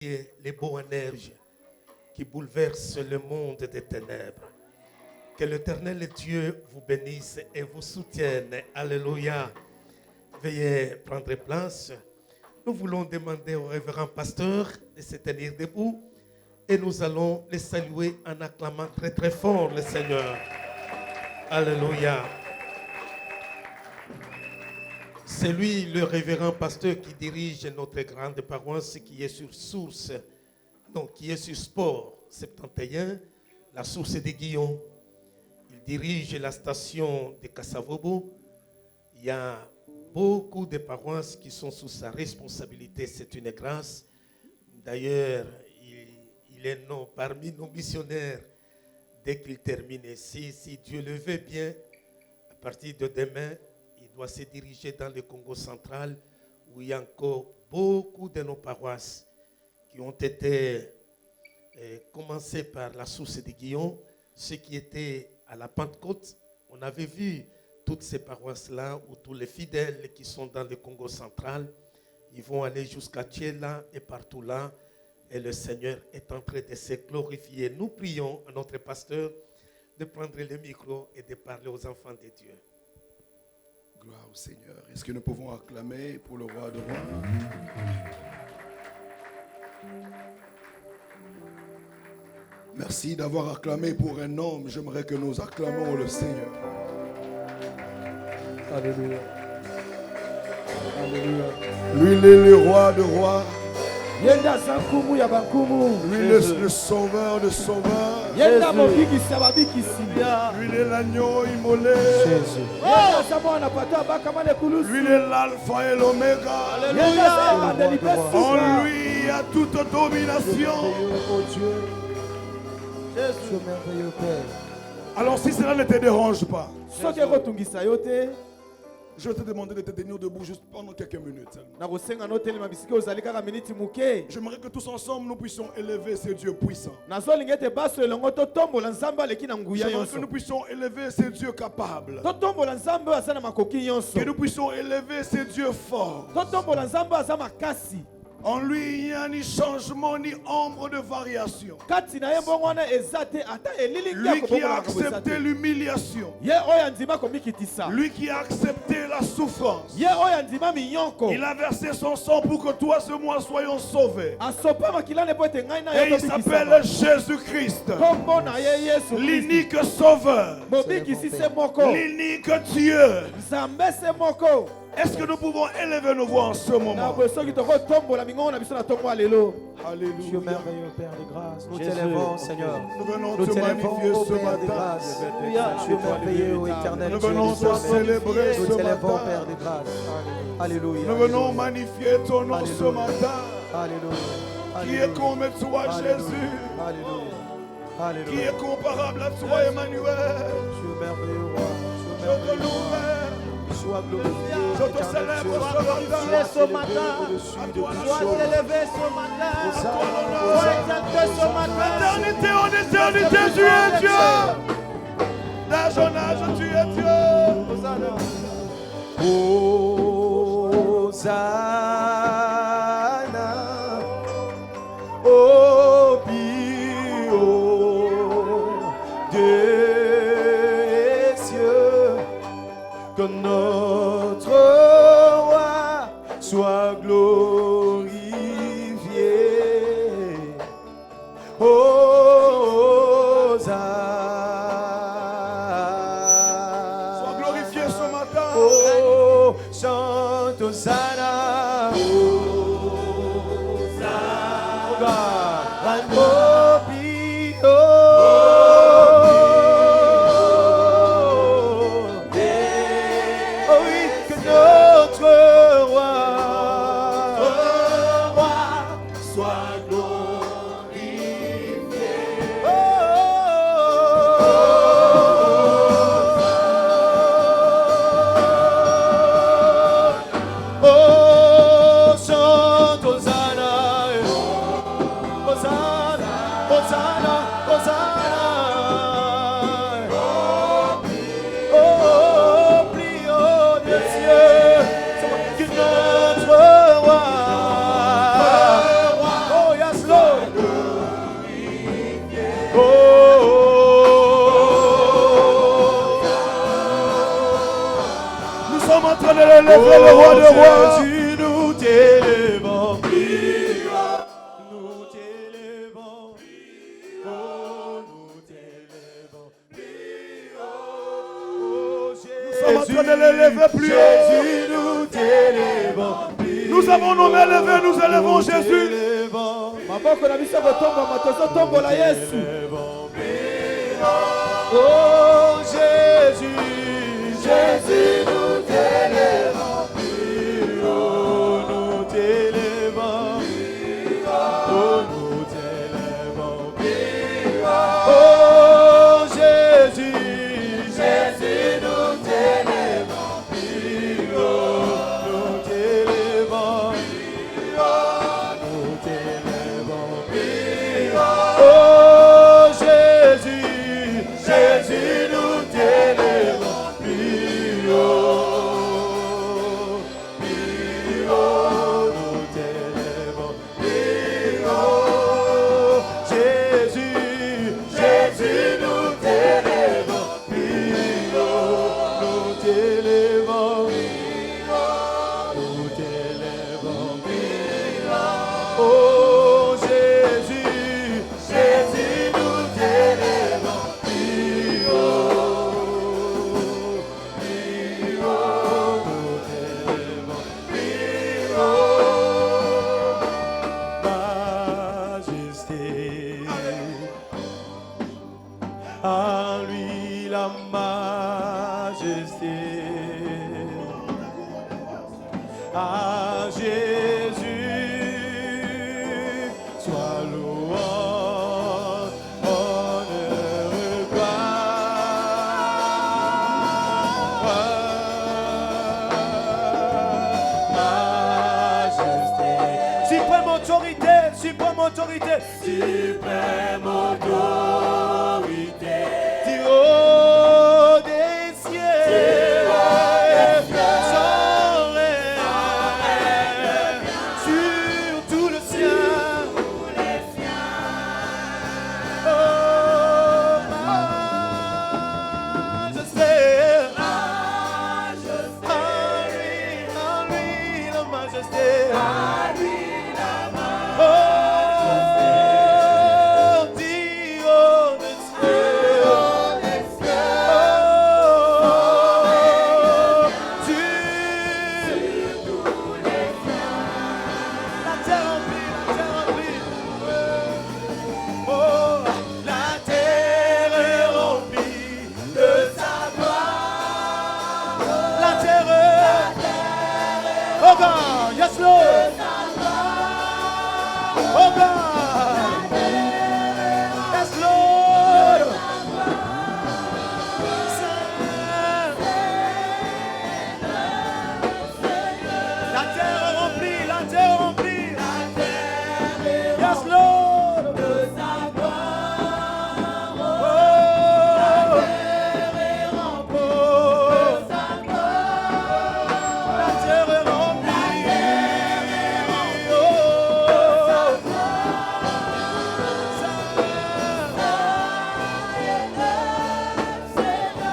les Boanerges qui bouleversent le monde des ténèbres. Que l'Éternel Dieu vous bénisse et vous soutienne. Alléluia. Veuillez prendre place. Nous voulons demander au révérend pasteur de se tenir debout et nous allons les saluer en acclamant très très fort le Seigneur. Alléluia. C'est lui, le révérend pasteur, qui dirige notre grande paroisse qui est sur Source, donc qui est sur Sport 71, la Source de Guillon. Il dirige la station de Kassavobo. Il y a beaucoup de paroisses qui sont sous sa responsabilité. C'est une grâce. D'ailleurs, il est parmi nos missionnaires dès qu'il termine ici. Si Dieu le veut bien, à partir de demain, il doit se diriger dans le Congo central où il y a encore beaucoup de nos paroisses qui ont été commencées par la Source de Guillon, ceux qui étaient à la Pentecôte. On avait vu toutes ces paroisses-là où tous les fidèles qui sont dans le Congo central, ils vont aller jusqu'à Tchéla et partout là. Et le Seigneur est en train de se glorifier. Nous prions à notre pasteur de prendre le micro et de parler aux enfants de Dieu. Gloire au Seigneur. Est-ce que nous pouvons acclamer pour le roi de rois? Merci d'avoir acclamé pour un homme. J'aimerais que nous acclamons le Seigneur. Alléluia. Alléluia. Lui, il est le roi de rois. Lui, le sauveur de sauveurs. Lui, il est l'agneau immolé. Lui, il est l'alpha et l'oméga. En lui, il y a toute domination. Alors, si cela ne te dérange pas, je vais te demander de te tenir debout juste pendant quelques minutes. J'aimerais que tous ensemble nous puissions élever ce Dieu puissant. J'aimerais que nous puissions élever ce Dieu capable. Que nous puissions élever ce Dieu fort. En lui, il n'y a ni changement ni ombre de variation. Lui qui a accepté l'humiliation. Lui qui a accepté la souffrance. Il a versé son sang pour que toi et moi soyons sauvés. Et il s'appelle Jésus-Christ. L'unique sauveur. L'unique Dieu. Est-ce que nous pouvons élever nos voix en ce moment? Alléluia. Dieu merveilleux, Père de grâce. Nous t'élèvons, Seigneur. Nous venons Nous te magnifier ce Père de matin. grâce. Dieu merveilleux, éternel. Nous venons te célébrer Nous ce t'élèvons, matin. Père de grâce. Alléluia. Nous venons magnifier ton nom ce matin. Alléluia. Qui est comme toi, Jésus? Alléluia. Alléluia. Qui est comparable à toi, Emmanuel? Dieu merveilleux, roi. Je te loue. Sois glorifié. Je te célèbre ce matin. Au-dessus de Sois toute chose. élevé ce matin. Sois exalté ce matin. Éternité en éternité, tu es Dieu. D'âge en âge, tu es Dieu. Hosanna. Au plus haut des cieux, que notre roi soit glorifié. Sois glorifié ce matin. Oh, chante Hosanna. roi. Jésus, nous t'élèvons. Nous sommes en train de l'élever plus haut. Jésus, nous t'élèvons. Nous avons nommé élevé, nous élevons Jésus. Maboko na biso botombo matoso tombo la Yesu. Oh Jésus, Jésus, nous t'élèvons. Oh, nous t'élèvons. Oh, nous t'élèvons. Oh Jésus, Jésus, nous t'élèvons. Oh, nous t'élèvons. Nous t'élèvons. Oh Jésus, Jésus, nous t'élèvons. Plus haut, nous t'élèvons. Plus haut, Jésus, Jésus, nous t'élèvons. Plus haut, nous t'élèvons. Nous t'élèvons. Oh Jésus, Jésus, nous t'élèvons. Plus haut, nous t'élèvons. Plus haut, majesté. À lui la majesté. À Jésus, sois louange, honneur et gloire. Majesté, suprême autorité, suprême autorité, suprême autorité. Du haut des cieux, sans règne, sur tout le ciel. Oh, majesté, à lui la majesté. Oh, du haut des cieux. La terre remplie, la terre remplie. Oh, la terre est remplie de sa gloire. La terre, oh God, yes Lord. Oh God, yes Lord. La terre est remplie, la terre est remplie. Yes Lord. Oh, la terre est remplie.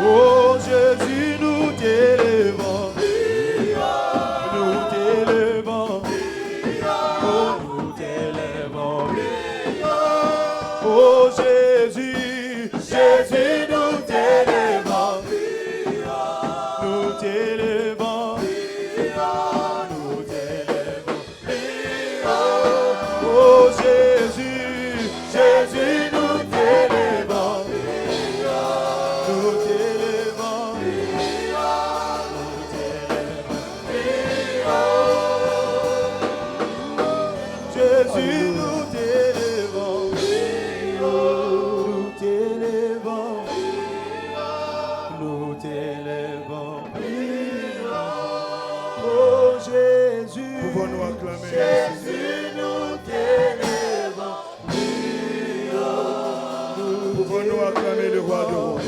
Oh Jésus, nous t'élèvons. Nous t'élèvons. Oh, nous t'élèvons. Oh Jésus, Jésus, nous t'élèvons. Nous t'élèvons. Nous t'élèvons. Oh Jésus, Jésus, nous t'élèvons. Nous t'élèvons. Jésus, nous t'élèvons. Nous t'élèvons. Nous t'élèvons. Oh Jésus, Pouvons-nous acclamer Jésus, nous t'élèvons. Pouvons-nous acclamer le roi de roi.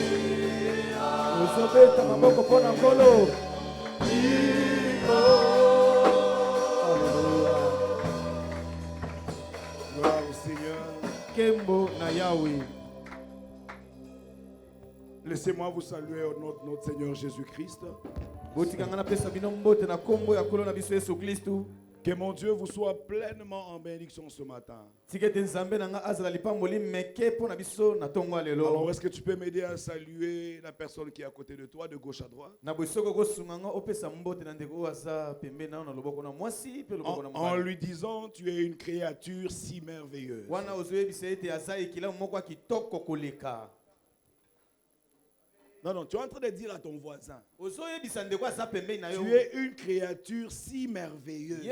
Uzobeta maboko pona nkolo. Gloire au Seigneur. Kembo na Yahweh. Laissez-moi vous saluer au nom de notre Seigneur Jésus-Christ. Que mon Dieu vous soit pleinement en bénédiction ce matin. Alors, est-ce que tu peux m'aider à saluer la personne qui est à côté de toi, de gauche à droite? En lui disant, tu es une créature si merveilleuse. Non, tu es en train de dire à ton voisin, tu es une créature si merveilleuse.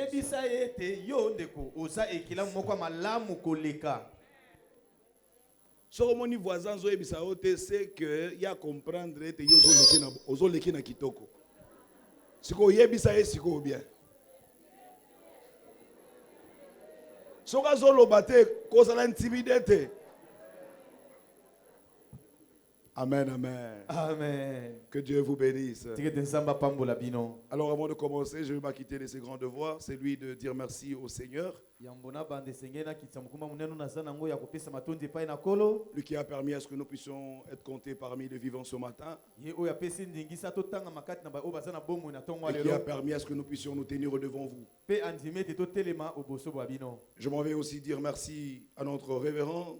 Sur mon voisin, c'est que il y a comprendre que yozo leki na kitoko. Siko yebisa e siko bien. Soka zolo bate kosa la intimidate. Amen, amen. Amen. Que Dieu vous bénisse. Alors avant de commencer, je vais m'acquitter de ces grands devoirs. C'est lui de dire merci au Seigneur. Lui qui a permis à ce que nous puissions être comptés parmi les vivants ce matin. Et qui a permis à ce que nous puissions nous tenir devant vous. Je m'en vais aussi dire merci à notre révérend,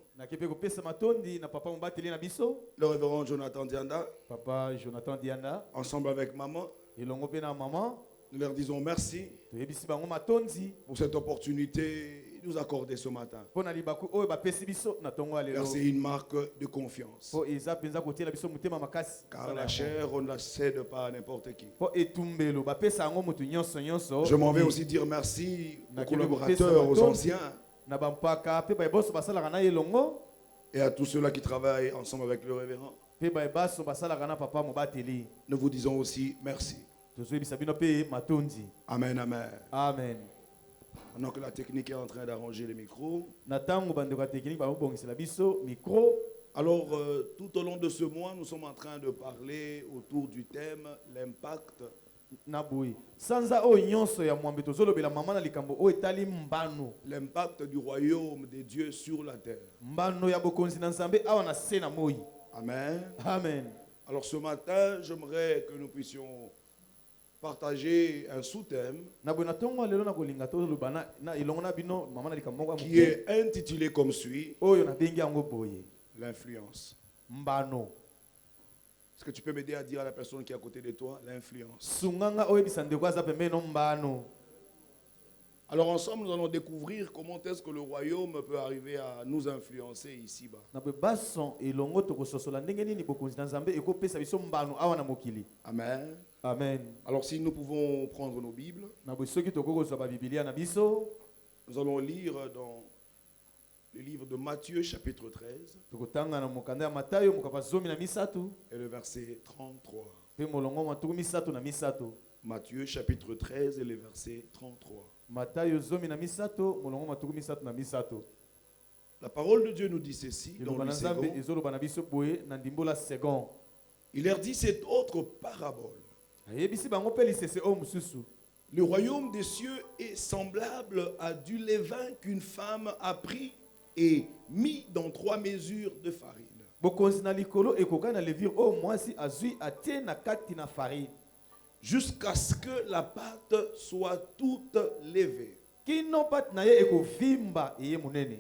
le révérend Jonathan Dianda. Papa Jonathan Dianda. Ensemble avec maman. Nous leur disons merci pour cette opportunité nous accorder ce matin. Car c'est une marque de confiance. Car la chair, on ne la cède pas à n'importe qui. Je m'en vais aussi dire merci aux collaborateurs, aux anciens. Et à tous ceux-là qui travaillent ensemble avec le révérend. Nous vous disons aussi merci. Amen, amen. Amen. Pendant que la technique est en train d'arranger les micros. Alors, tout au long de ce mois, nous sommes en train de parler autour du thème l'impact. L'impact du royaume de Dieu sur la terre. Amen. Amen. Alors ce matin, j'aimerais que nous puissions partager un sous-thème qui est intitulé comme suit: l'influence. Est-ce que tu peux m'aider à dire à la personne qui est à côté de toi l'influence? Alors ensemble, nous allons découvrir comment est-ce que le royaume peut arriver à nous influencer ici-bas. Amen. Amen. Alors si nous pouvons prendre nos Bibles, nous allons lire dans le livre de Matthieu chapitre 13 et le verset 33. Matthieu chapitre 13 et le verset 33. La parole de Dieu nous dit ceci dans le second. Il leur dit cette autre parabole. Le royaume des cieux est semblable à du levain qu'une femme a pris et mis dans 3 mesures de farine. Jusqu'à ce que la pâte soit toute levée.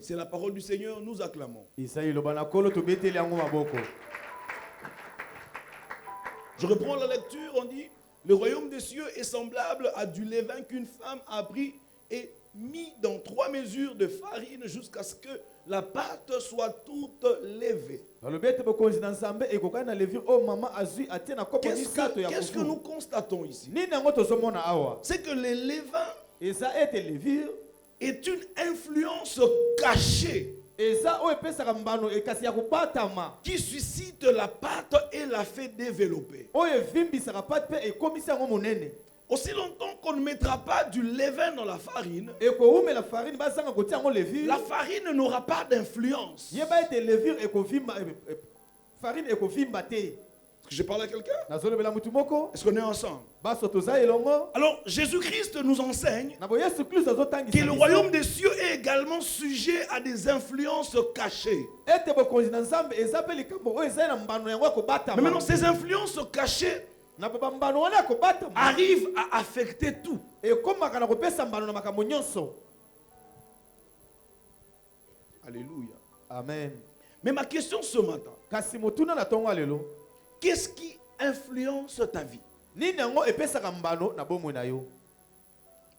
C'est la parole du Seigneur, nous acclamons. Je reprends la lecture, on dit: le royaume des cieux est semblable à du levain qu'une femme a pris et mis dans 3 mesures de farine jusqu'à ce que la pâte soit toute levée. Qu'est-ce que nous constatons ici? C'est que le levain est une influence cachée qui suscite la pâte et la fait développer. Aussi longtemps qu'on ne mettra pas du levain dans la farine, la farine n'aura pas d'influence. Est-ce que je parle à quelqu'un? Est-ce qu'on est ensemble? Alors Jésus-Christ nous enseigne que le royaume des cieux est également sujet à des influences cachées. Mais maintenant ces influences cachées arrive à affecter tout. Alléluia. Amen. Mais ma question ce matin, qu'est-ce qui influence ta vie?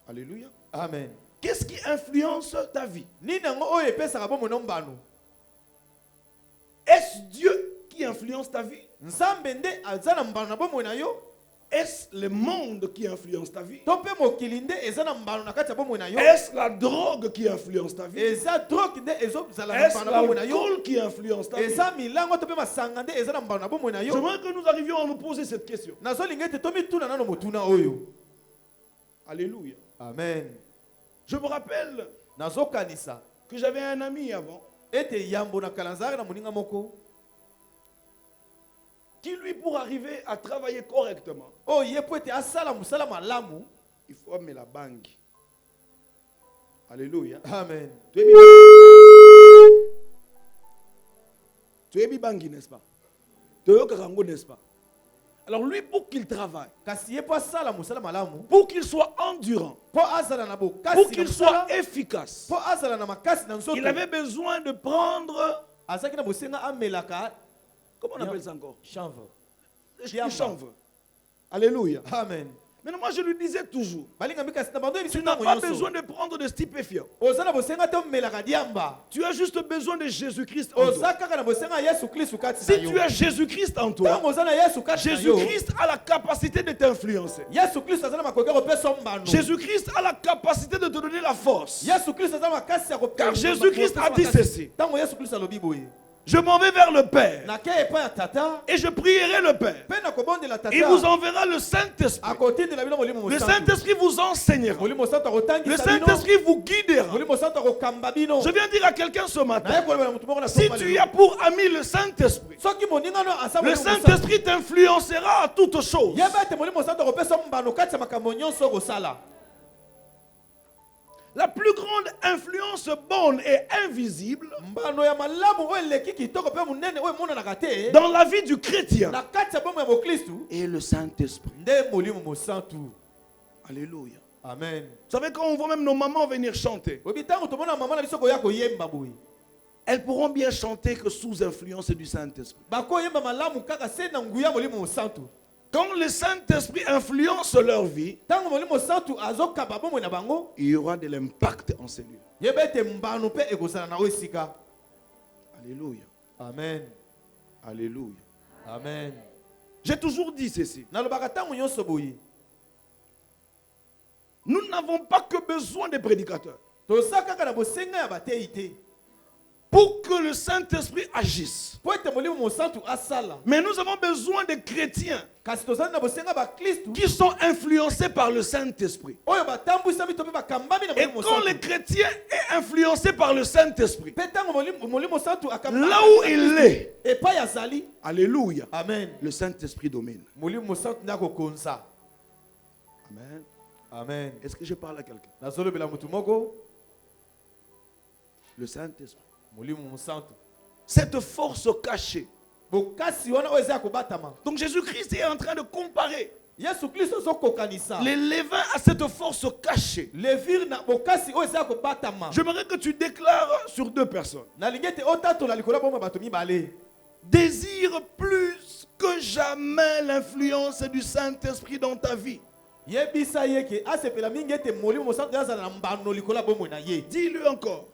Alléluia. Amen. Qu'est-ce qui influence ta vie? Est-ce Dieu qui influence ta vie? Est-ce le monde qui influence ta vie? Est-ce la drogue qui influence ta vie? Est-ce l'alcool qui influence ta vie? J'aimerais que nous arrivions à nous poser cette question. Alléluia. Amen. Je me rappelle que j'avais un ami avant qui, lui, pour arriver à travailler correctement, il faut amener la banque. Alléluia. Amen. Tu es bibangi, n'est-ce pas? Tu es karango, n'est-ce pas? Alors lui, pour qu'il travaille, pour qu'il soit endurant, pour qu'il soit efficace, il avait besoin de prendre, comment on appelle ça encore? Chanvre. Chanvre. Alléluia. Amen. Mais moi je lui disais toujours, tu n'as pas besoin de prendre de stupéfiants. Tu as juste besoin de Jésus-Christ en toi. Si tu as Jésus-Christ en toi, Jésus-Christ a la capacité de t'influencer. Jésus-Christ a la capacité de te donner la force. Car Jésus-Christ a dit ceci: je m'en vais vers le Père et je prierai le Père. Il vous enverra le Saint-Esprit. Le Saint-Esprit vous enseignera. Le Saint-Esprit vous guidera. Je viens dire à quelqu'un ce matin, si tu as pour ami le Saint-Esprit, le Saint-Esprit t'influencera à toutes choses. La plus grande influence bonne et invisible dans la vie du chrétien est le Saint-Esprit. Alléluia. Amen. Vous savez, quand on voit même nos mamans venir chanter, elles pourront bien chanter que sous influence du Saint-Esprit. Quand le Saint-Esprit influence leur vie, il y aura de l'impact en ces lieux. Alléluia. Amen. Alléluia. Amen. J'ai toujours dit ceci. Nous n'avons pas que besoin de prédicateurs pour que le Saint-Esprit agisse. Mais nous avons besoin de chrétiens qui sont influencés par le Saint-Esprit. Et quand le chrétien est influencé par le Saint-Esprit, là où il est, alléluia, amen, le Saint-Esprit domine. Amen. Amen. Est-ce que je parle à quelqu'un? Le Saint-Esprit, cette force cachée. Donc Jésus-Christ est en train de comparer les levains à cette force cachée. J'aimerais que tu déclares sur deux personnes: désire plus que jamais l'influence du Saint-Esprit dans ta vie. Dis-le encore.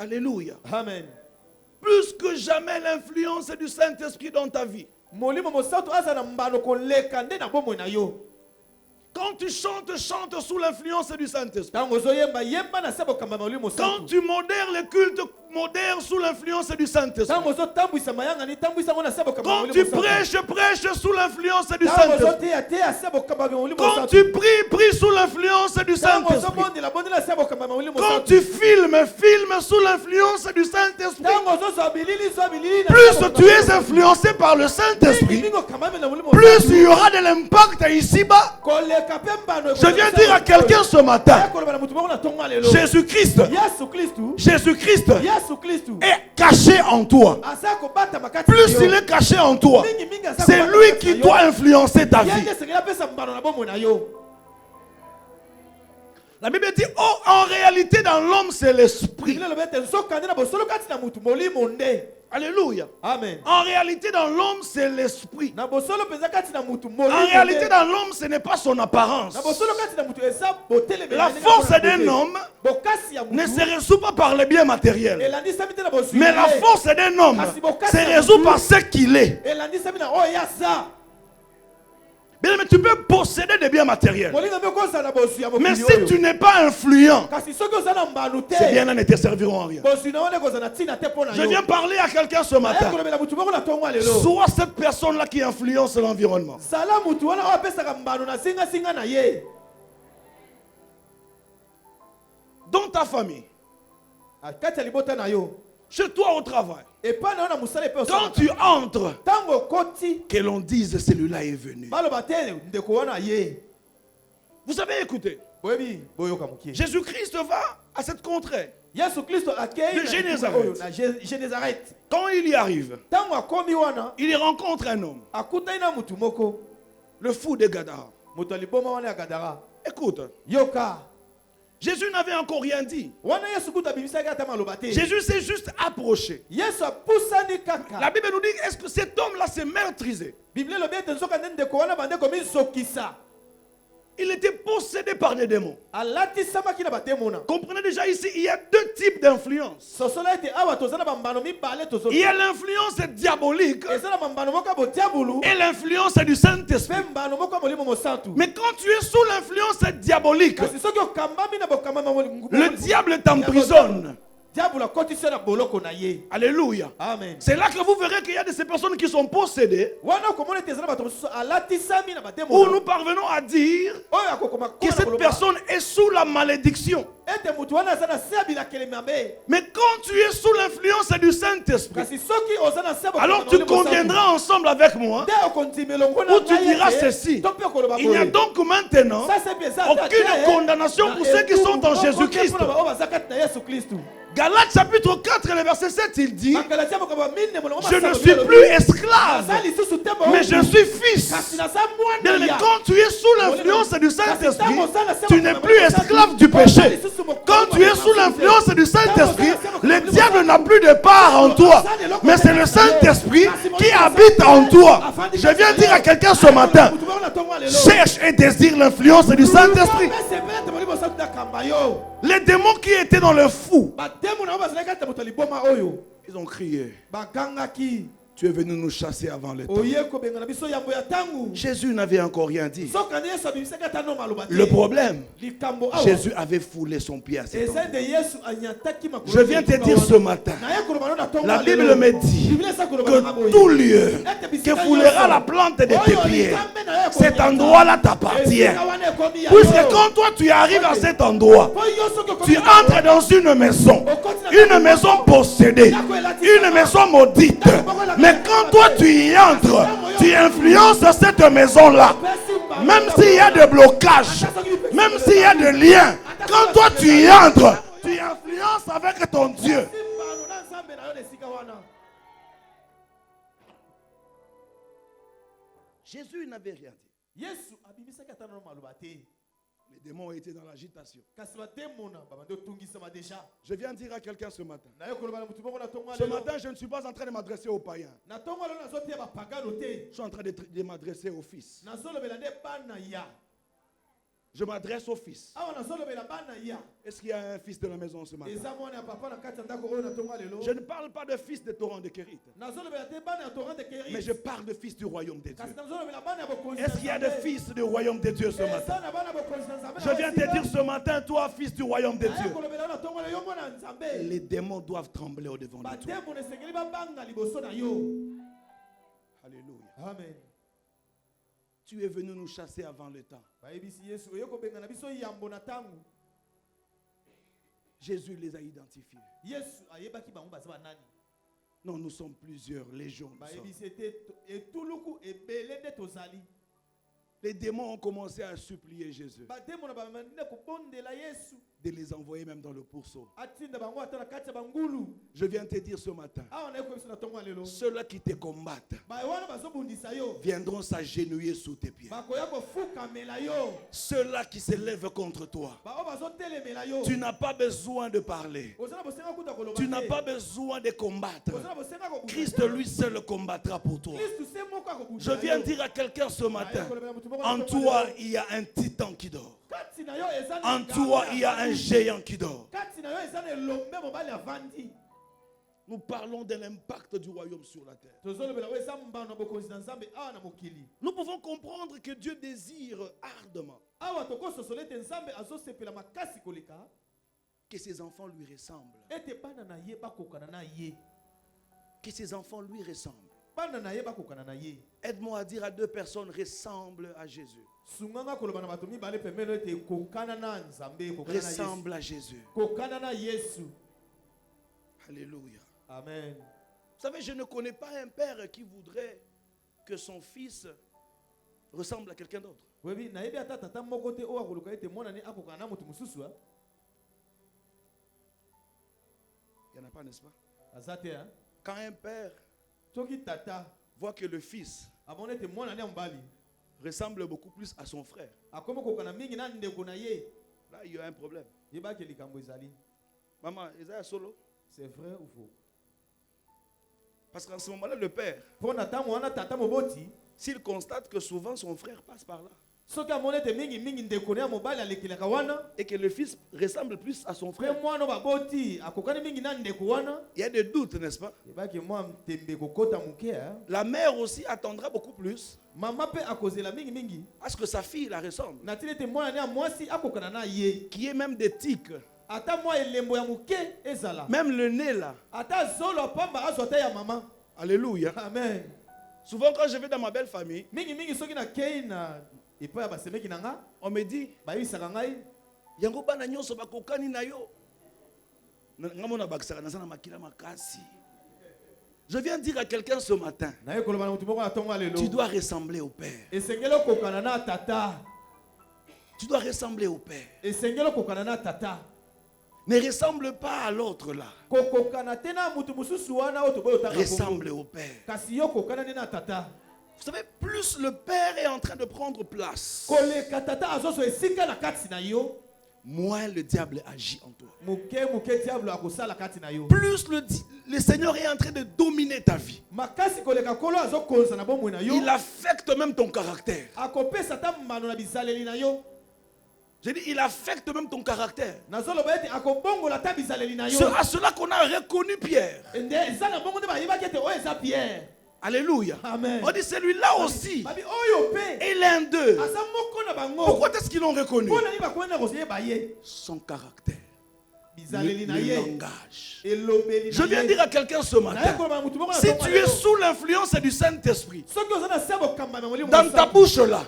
Alléluia. Amen. Plus que jamais l'influence du Saint-Esprit dans ta vie. Quand tu chantes, chante sous l'influence du Saint-Esprit. Quand tu modères le culte, modère sous l'influence du Saint-Esprit. Quand tu prêches, prêche sous l'influence du Saint-Esprit. Quand tu pries, prie sous l'influence du Saint-Esprit. Quand tu filmes, filmes sous l'influence du Saint-Esprit, plus tu es influencé par le Saint-Esprit, plus il y aura de l'impact ici-bas. Je viens dire à quelqu'un ce matin, Jésus-Christ est caché en toi. Plus il est caché en toi, c'est lui qui doit influencer ta vie. La Bible dit, oh, en réalité dans l'homme c'est l'esprit. Alléluia. Amen. En réalité dans l'homme c'est l'esprit. En réalité dans l'homme ce n'est pas son apparence. La force d'un homme ne se résout pas par les biens matériels. Mais la force d'un homme se résout par ce qu'il est. Bien, mais tu peux posséder des biens matériels. Mais si tu n'es pas influent, ces biens-là ne te serviront à rien. Je viens parler à quelqu'un ce matin. Sois cette personne-là qui influence l'environnement. Dans ta famille, chez toi au travail, quand tu entres, que l'on dise celui-là est venu. Vous avez écouté, Jésus-Christ va à cette contrée de Génézareth. Quand il y arrive, il y rencontre un homme, le fou de Gadara. Écoute, Jésus n'avait encore rien dit. Jésus s'est juste approché. La Bible nous dit, est-ce que cet homme-là s'est meurtrisé? Il était possédé par des démons. Comprenez déjà ici, il y a deux types d'influence. Il y a l'influence diabolique et l'influence du Saint-Esprit. Mais quand tu es sous l'influence diabolique, le diable t'emprisonne. Alléluia. Amen. C'est là que vous verrez qu'il y a de ces personnes qui sont possédées, où nous parvenons à dire que cette personne est sous la malédiction. Mais quand tu es sous l'influence du Saint-Esprit, alors tu conviendras ensemble avec moi, où tu diras ceci: il n'y a donc maintenant aucune condamnation pour ceux qui sont en Jésus-Christ. Galates chapitre 4, le verset 7, il dit: je ne suis plus esclave, mais je suis fils. Mais quand tu es sous l'influence du Saint-Esprit, tu n'es plus esclave du péché. Quand tu es sous l'influence du Saint-Esprit, le diable n'a plus de part en toi, mais c'est le Saint-Esprit qui habite en toi. Je viens dire à quelqu'un ce matin: cherche et désire l'influence du Saint-Esprit. Les démons qui étaient dans le fou, ils ont crié: tu es venu nous chasser avant le temps. Jésus n'avait encore rien dit. Le problème, Jésus avait foulé son pied à cet endroit. Je viens te dire ce matin, la Bible me dit que tout lieu que foulera la plante de tes pieds, cet endroit-là t'appartient. Puisque quand toi tu arrives à cet endroit, tu entres dans une maison possédée, une maison maudite. Mais quand toi tu y entres, tu influences cette maison-là. Même s'il y a des blocages, même s'il y a des liens, quand toi tu y entres, tu influences avec ton Dieu. Jésus n'avait rien dit. Les démons étaient dans l'agitation. Je viens dire à quelqu'un ce matin. Ce matin, je ne suis pas en train de m'adresser aux païens. Je suis en train de m'adresser aux fils. Je m'adresse au fils. Est-ce qu'il y a un fils de la maison ce matin? Je ne parle pas de fils de torrent de Kérit, mais je parle de fils du royaume de Dieu. Est-ce qu'il y a des fils du royaume de Dieu ce matin? Je viens te dire ce matin, toi fils du royaume de Dieu, les démons doivent trembler au devant de toi. Alléluia. Amen. Tu es venu nous chasser avant le temps. Jésus les a identifiés. Non, nous sommes plusieurs légions. Les démons ont commencé à supplier Jésus de les envoyer même dans le pourceau. Je viens te dire ce matin, ceux-là qui te combattent viendront s'agenouiller sous tes pieds. Ceux-là qui se lèvent contre toi, tu n'as pas besoin de parler. Tu n'as pas besoin de combattre. Christ lui seul combattra pour toi. Je viens dire à quelqu'un ce matin, en toi il y a un titan qui dort. En toi il y a un géant qui dort. Nous parlons de l'impact du royaume sur la terre. Nous pouvons comprendre que Dieu désire ardemment que ses enfants lui ressemblent. Que ses enfants lui ressemblent. Aide-moi à dire à 2 personnes, ressemble à Jésus. Ressemble à Jésus. Alléluia. Amen. Vous savez, je ne connais pas un père qui voudrait que son fils ressemble à quelqu'un d'autre. Il n'y en a pas, n'est-ce pas? Quand un père voit que le fils ressemble beaucoup plus à son frère, là il y a un problème. Maman, Isaiah solo? C'est vrai ou faux? Parce qu'en ce moment-là, le père, s'il constate que souvent son frère passe par là, et que le fils ressemble plus à son frère, il y a des doutes, n'est-ce pas? La mère aussi attendra beaucoup plus à ce que sa fille la ressemble, qui est même des tics. Même le nez là. Alléluia. Amen. Souvent quand je vais dans ma belle famille, on me dit, yango bana nyonso bakokani na yo. Je viens dire à quelqu'un ce matin, tu dois ressembler au Père. Tu dois ressembler au Père. Ne ressemble pas à l'autre là. Ressemble au Père. Vous savez, plus le Père est en train de prendre place, moins le diable agit en toi. Plus le Seigneur est en train de dominer ta vie. Il affecte même ton caractère. J'ai dit, il affecte même ton caractère. C'est à cela qu'on a reconnu Pierre. Alléluia. Amen. On dit celui-là aussi. Il est un d'eux. Pourquoi est-ce qu'ils l'ont reconnu? Son caractère. Le langage. Je viens dire à quelqu'un ce matin, si tu es sous l'influence du Saint-Esprit, dans ta bouche là,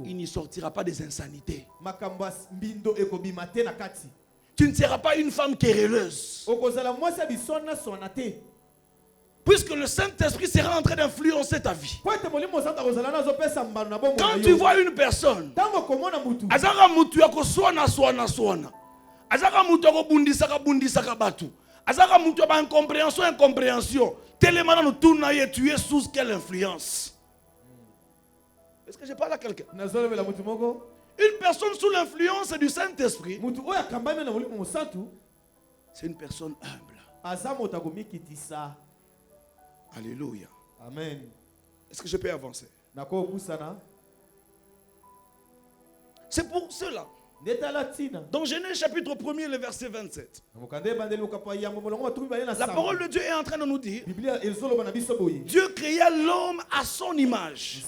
il n'y sortira pas des insanités. Tu ne seras pas une femme querelleuse. Puisque le Saint-Esprit sera en train d'influencer ta vie. Quand tu vois une personne, azaka mutu yako swana. Azaka mutu yako bundisaka batu. Azaka mutu yako incompréhension. Tellement nous tournons et tu es sous quelle influence? Est-ce que je parle à quelqu'un? Une personne sous l'influence du Saint-Esprit, c'est une personne humble. Alléluia. Amen. Est-ce que je peux avancer? C'est pour cela. Dans Genèse chapitre 1er, le verset 27. La parole de Dieu est en train de nous dire, Dieu créa l'homme à son image.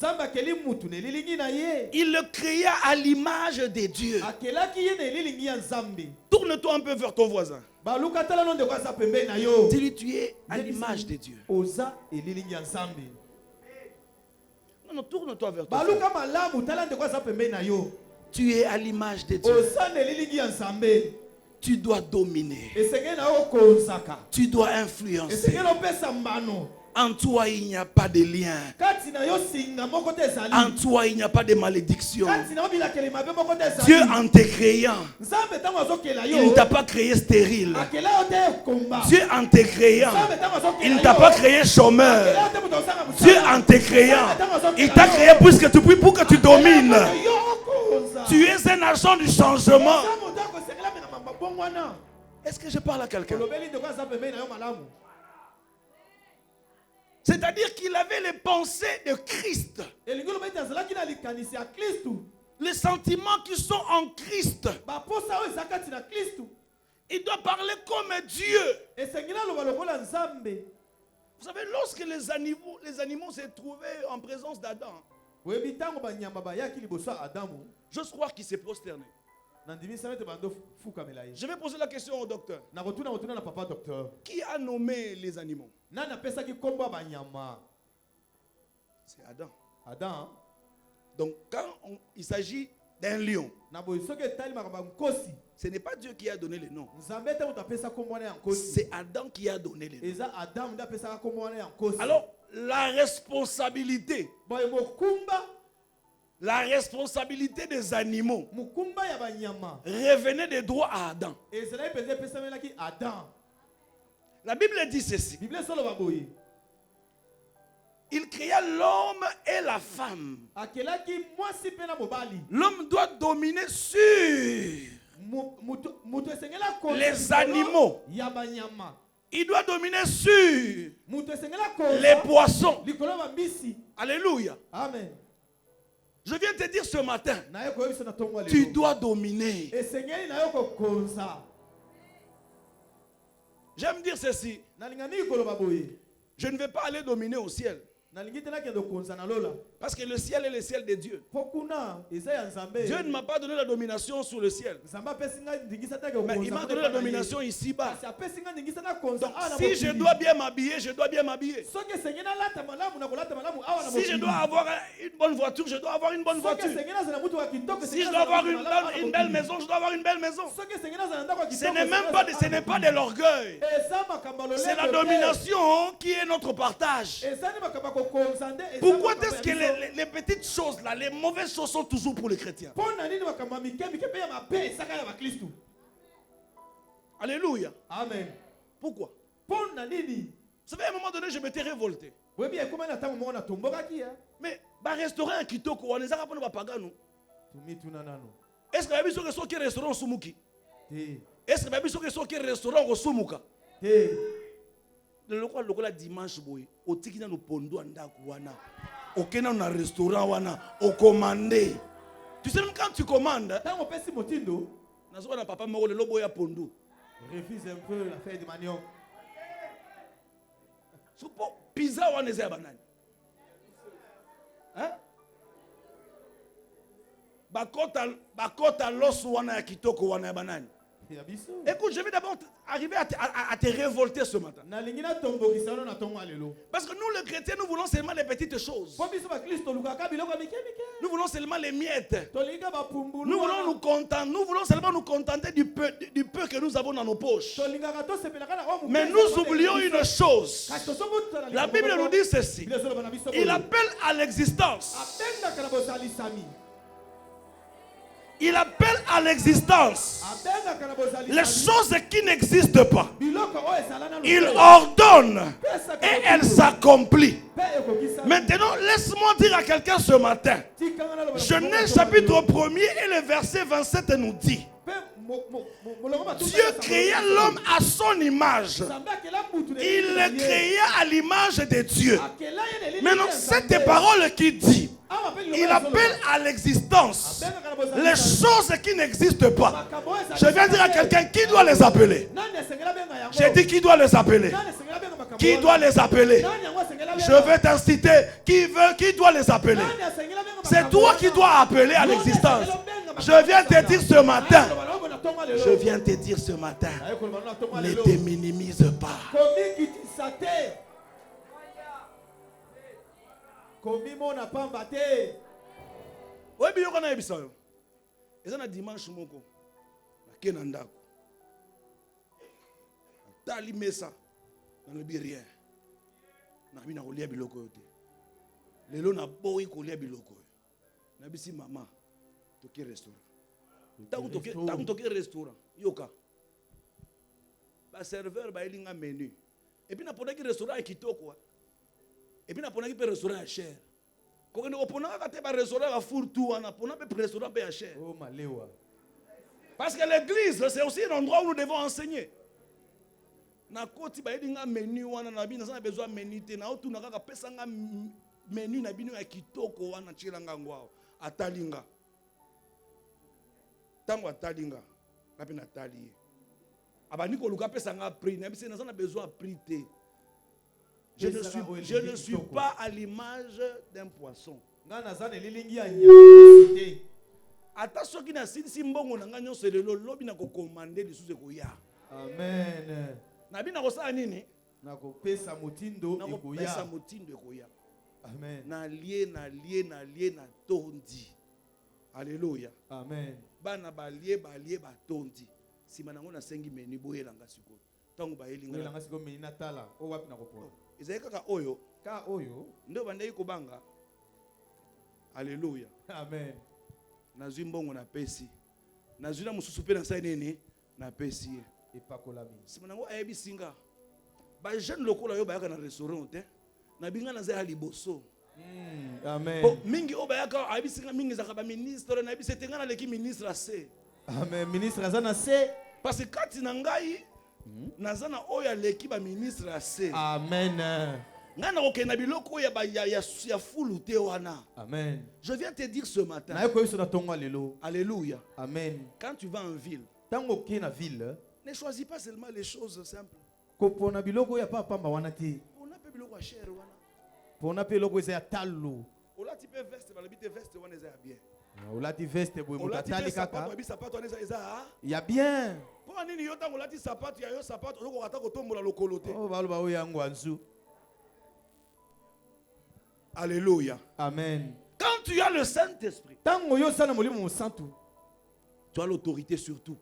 Il le créa à l'image de Dieu. Tourne-toi un peu vers ton voisin. Dis-lui, tu es à l'image de Dieu. Non, tourne-toi vers ton voisin. Tu es à l'image de Dieu. Tu dois dominer. Tu dois influencer. En toi, il n'y a pas de lien. En toi, il n'y a pas de malédiction. Dieu, en te créant, il ne t'a pas créé stérile. Dieu, en te créant, il ne t'a pas créé chômeur. Dieu, en te créant, il t'a créé pour que tu domines. Tu es un agent du changement. Est-ce que je parle à quelqu'un? C'est-à-dire qu'il avait les pensées de Christ. Les sentiments qui sont en Christ. Il doit parler comme Dieu. Vous savez, lorsque les animaux se trouvaient en présence d'Adam, j'ose croire qu'il s'est prosterné. Je vais poser la question au docteur. Qui a nommé les animaux? C'est Adam. Adam. Donc quand il s'agit d'un lion, ce n'est pas Dieu qui a donné les noms. C'est Adam qui a donné les noms. Alors la responsabilité des animaux revenait des droits à Adam. La Bible dit ceci. Il créa l'homme et la femme. L'homme doit dominer sur les animaux. Il doit dominer sur les poissons. Alléluia. Amen. Je viens te dire ce matin, tu dois dominer. J'aime dire ceci. Je ne vais pas aller dominer au ciel. Parce que le ciel est le ciel de Dieu. Dieu ne m'a pas donné la domination sur le ciel. Mais il m'a donné la domination ici-bas. Donc, si je dois bien m'habiller, je dois bien m'habiller. Si je dois avoir une bonne voiture, je dois avoir une bonne voiture. Si je dois avoir une belle maison, je dois avoir une belle maison. Ce n'est pas de l'orgueil. C'est la domination qui est notre partage. Pourquoi est-ce que les petites choses là, les mauvaises choses sont toujours pour les chrétiens? Alléluia. Amen. Pourquoi? Vous savez, à un moment donné, je m'étais révolté. Mais restaurant à Kitoko, on est à pas pagano. Est-ce que la Bible est un restaurant Sumuki? Est-ce que la Bible est un restaurant Sumuka? Le local dimanche boy, au tikina no pondo andako wana. Okena na restaurant wana, au commandé. Tu sais même quand tu commandes, nazo na papa moko le lobo ya pondo. Refuse un peu la fête de manioc. Supo pizza wana eza banani. Hein? Bakota los wana ya kitoko wana ya banani. Écoute, je vais d'abord arriver à te révolter ce matin. Parce que nous, les chrétiens, nous voulons seulement les petites choses. Nous voulons seulement les miettes. Nous voulons seulement nous contenter du peu que nous avons dans nos poches. Mais nous oublions une chose. La Bible nous dit ceci. Il appelle à l'existence. Il appelle à l'existence les choses qui n'existent pas. Il ordonne et elles s'accomplissent. Maintenant, laisse-moi dire à quelqu'un ce matin. Genèse chapitre 1er et le verset 27 nous dit: Dieu créa l'homme à son image. Il le créa à l'image de Dieu. Maintenant, cette parole qui dit, il appelle à l'existence les choses qui n'existent pas. Je viens dire à quelqu'un qui doit les appeler. J'ai dit qui doit les appeler. Qui doit les appeler? Je vais t'inciter. Qui doit les appeler? C'est toi qui dois appeler à l'existence. Je viens te dire ce matin. Je viens te dire ce matin. Ne te minimise pas. Oui, bien on a eu ça. Et ça na dimanche moko. Na kenandako. tali mesa na lobi rien na bina kolia biloko yote lelo na boyi kolia biloko na bisi mama toki restaurant tangu toki restaurant yoka ba serveur ba elinga menu et puis na pona ki restaurant kitoko et puis na pona ki restaurant cher ko ne opona ka te ba restaurant ba fourtou na pona pe restaurant pe cher oh malewa. Parce que l'église, c'est aussi un endroit où nous devons enseigner. Na koti ba yedinga menu wana na bina sana besoin menu te na otu na kaka pesa nga menu na bino ya kitoko wana chilanga ngwao atalinga. Tango atalinga na pina tali. Abani ko luka pesa nga prix na bise na sana besoin prix te. Je ne suis pas à l'image d'un poisson. Nga na zane lilingi ya nyama. Ata soki na sisi mbongo na nga nyonso lelo lobi na ko commander lisusu koya. Amen. Na bina ko sa nini? Na ko pesa motindo ekoya. Na ko pesa motindo ekoya. Amen. Na lie na tondi. Alléluia. Amen. Bana ba lie ba tondi. Sima nango na sengi meni boyelanga siko. Tango ba yelinga. Boyelanga siko meni na tala. O wapi na ko po. Ezali kaka oyo. Ka oyo. Ndo bandai ko banga. Alléluia. Amen. Nazwi mbongo na pesi. Nazwi na mususu pe na sa nini na pesi. Epakolami. Sima nango ayebi singa. Ba jeune lokola yo ba yaka na restaurant te. Na binga na za liboso. Amen. Bon, mingi o ba yaka ayebi singa mingi za ba ministre na yebi setenga na leki ministre ase. Amen. Ministre azana se. Parce que kati na ngai nazana oya leki ba ministre ase. Amen. Ngana okena biloko ya fulu te wana. Amen. Je viens te dire ce matin. Alléluia. Amen. Quand tu vas en ville, tango ki na ville, ne choisis pas seulement les choses simples. Ko pona biloko ya papa mba wana te. On a pe biloko cher wana. Pona pe biloko ya talo. Ola ti pe veste ba bite veste wana za bien. Ola ti veste boy mutatali kaka. Ola ti sapato wana za ya bien. Po nini yo tango ola ti sapato ya yo sapato oko kata ko tombola lokolo te. Oh baloba o yango anzu. Alléluia. Amen. Quand tu as le Saint-Esprit, tu as l'autorité sur tout.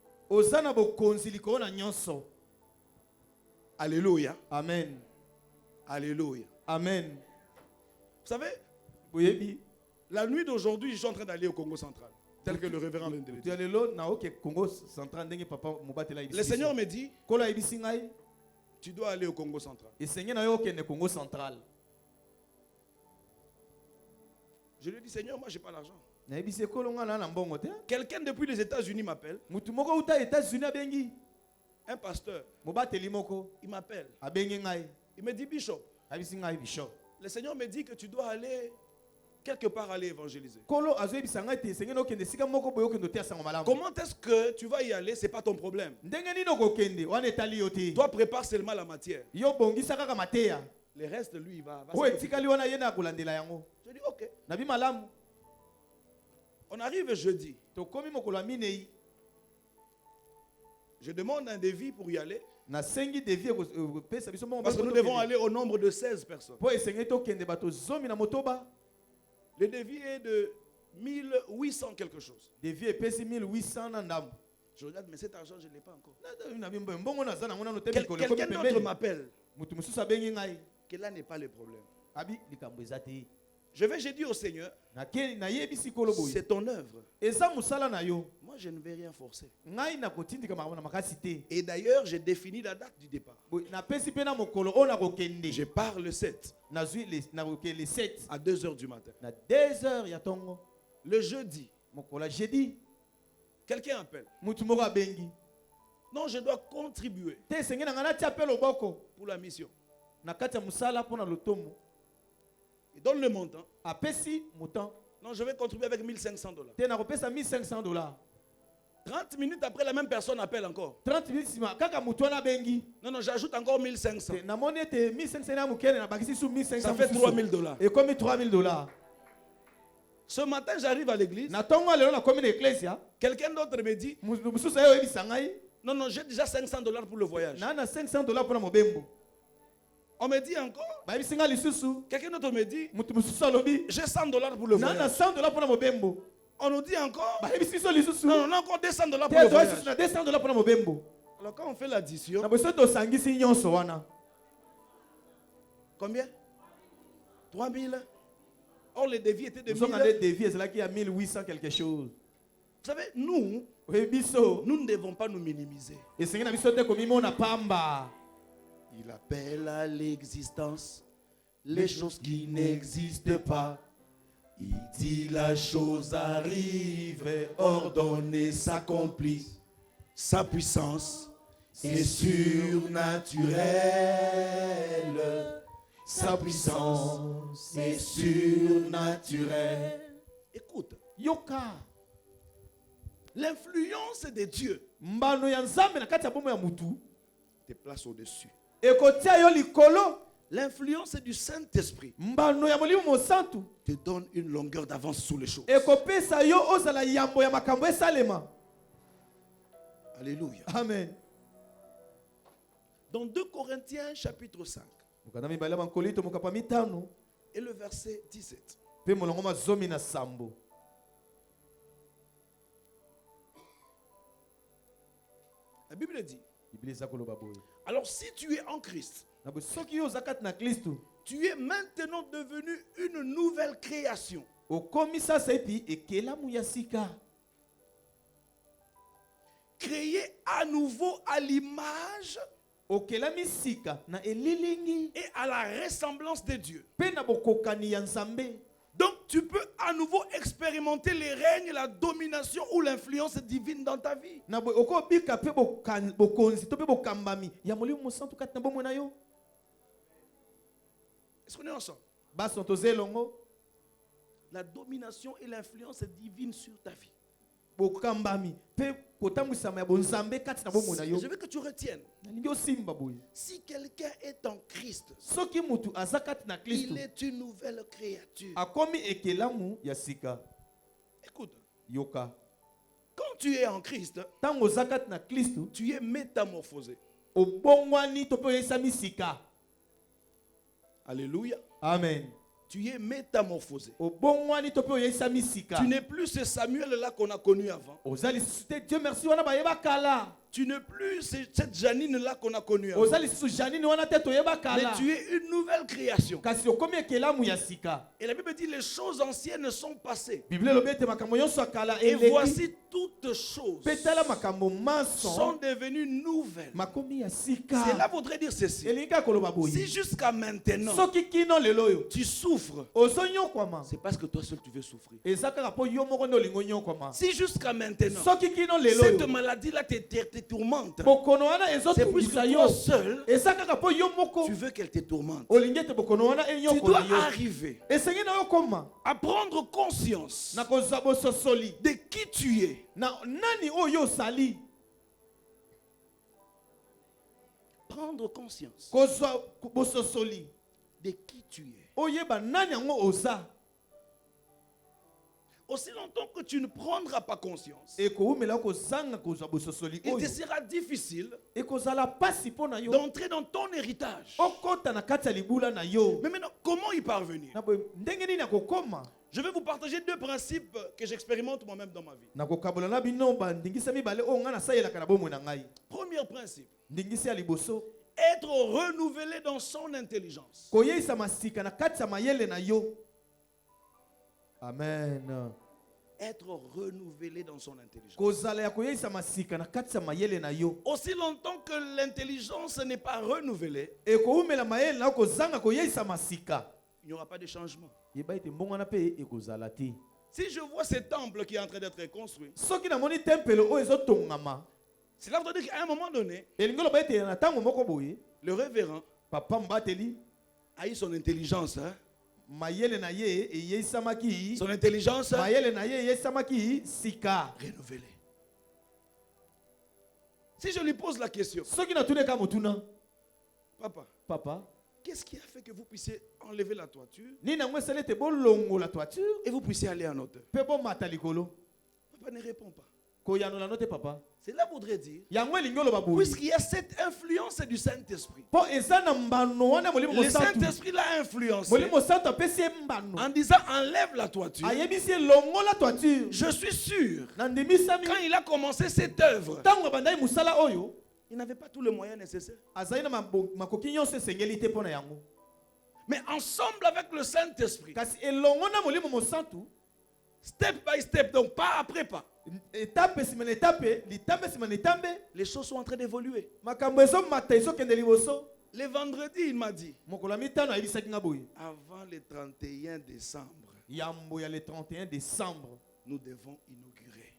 Alléluia. Amen. Alléluia. Amen. Vous savez, oui. La nuit d'aujourd'hui, je suis en train d'aller au Congo central, tel que le révérend vient de le dire. Le Seigneur me dit, tu dois aller au Congo central. Je lui ai dit, Seigneur, moi, je n'ai pas l'argent. Quelqu'un depuis les États-Unis m'appelle. Un pasteur. Il m'appelle. Il me dit, Bishop. Le Seigneur me dit que tu dois aller quelque part aller évangéliser. Comment est-ce que tu vas y aller? Ce n'est pas ton problème. Toi, prépare seulement la matière. Le reste, lui, il va je dis, ok. On arrive jeudi. Je demande un devis pour y aller. Parce que nous devons aller au nombre de 16 personnes. Le devis est de 1800 quelque chose. Je regarde, mais cet argent, je ne l'ai pas encore. Quelqu'un d'autre m'appelle. Que là n'est pas le problème. Je vais jeudi au Seigneur. C'est ton œuvre. Moi, je ne vais rien forcer. Et d'ailleurs, j'ai défini la date du départ. Je pars le 7. À 2h du matin. Le jeudi. Quelqu'un appelle. Non, je dois contribuer pour la mission. Il donne le montant. Non, je vais contribuer avec $1500. 30 minutes après, la même personne appelle encore. 30 minutes, non, j'ajoute encore 1500. Ça fait $3000. Et comme $3000. Ce matin, j'arrive à l'église. Quelqu'un d'autre me dit, non, j'ai déjà $500 pour le voyage. On me dit encore, quelqu'un d'autre me dit, j'ai $100 pour le voyage. On nous dit encore, non, on a encore $200 pour le voyage. Alors quand on fait l'addition, combien? 3000. Or les devis étaient de 1000. C'est là qu'il y a 1800 quelque chose. Vous savez, nous ne devons pas nous minimiser. Il appelle à l'existence les choses qui n'existent pas. Il dit la chose arrive, ordonne et s'accomplit. Sa puissance est surnaturelle. Sa puissance est surnaturelle. Écoute. Yoka. L'influence de Dieu te place au-dessus. L'influence du Saint-Esprit te donne une longueur d'avance sur les choses. Alléluia. Amen. Dans 2 Corinthiens chapitre 5 et le verset 17. La Bible dit, alors si tu es en Christ, tu es maintenant devenu une nouvelle création. Créé à nouveau à l'image et à la ressemblance de Dieu. Donc tu peux à nouveau expérimenter les règnes, la domination ou l'influence divine dans ta vie. Est-ce qu'on est ensemble? La domination et l'influence divine sur ta vie. Je veux que tu retiennes. Si quelqu'un est en Christ, il est une nouvelle créature. Écoute. Quand tu es en Christ, tu es métamorphosé. Alléluia. Amen. Tu es métamorphosé. Tu n'es plus ce Samuel-là qu'on a connu avant. Tu n'es plus cette Janine-là qu'on a connue avant. Mais tu es une nouvelle création. Et la Bible dit les choses anciennes sont passées. Et voici toutes choses sont devenues nouvelles. Cela voudrait dire ceci. Si jusqu'à maintenant tu souffres, c'est parce que toi seul tu veux souffrir. Si jusqu'à maintenant cette maladie-là te tourmente, c'est puisque toi seul tu veux qu'elle te tourmente. Tu dois arriver à prendre conscience de qui tu es. Prendre conscience de qui tu es. Aussi longtemps que tu ne prendras pas conscience, il te sera difficile d'entrer dans ton héritage. Mais maintenant, comment y parvenir? Je vais vous partager 2 principes que j'expérimente moi-même dans ma vie. Premier principe, être renouvelé dans son intelligence. Amen. Être renouvelé dans son intelligence. Aussi longtemps que l'intelligence n'est pas renouvelée, il n'y aura pas de changement. Si je vois ce temple qui est en train d'être construit, cela veut dire qu'à un moment donné, le révérend a eu son intelligence. Son intelligence renouvelée. Si je lui pose la question, Papa, qu'est-ce qui a fait que vous puissiez enlever la toiture et vous puissiez aller en hauteur? Papa ne répond pas. Cela voudrait dire, puisqu'il y a cette influence du Saint-Esprit, le Saint-Esprit l'a influencé en disant enlève la toiture. Je suis sûr, quand il a commencé cette œuvre, Il n'avait pas tous les moyens nécessaires. Mais ensemble avec le Saint-Esprit, step by step, donc pas après pas, les choses sont en train d'évoluer. Le vendredi, il m'a dit, avant le 31 décembre, nous devons inaugurer.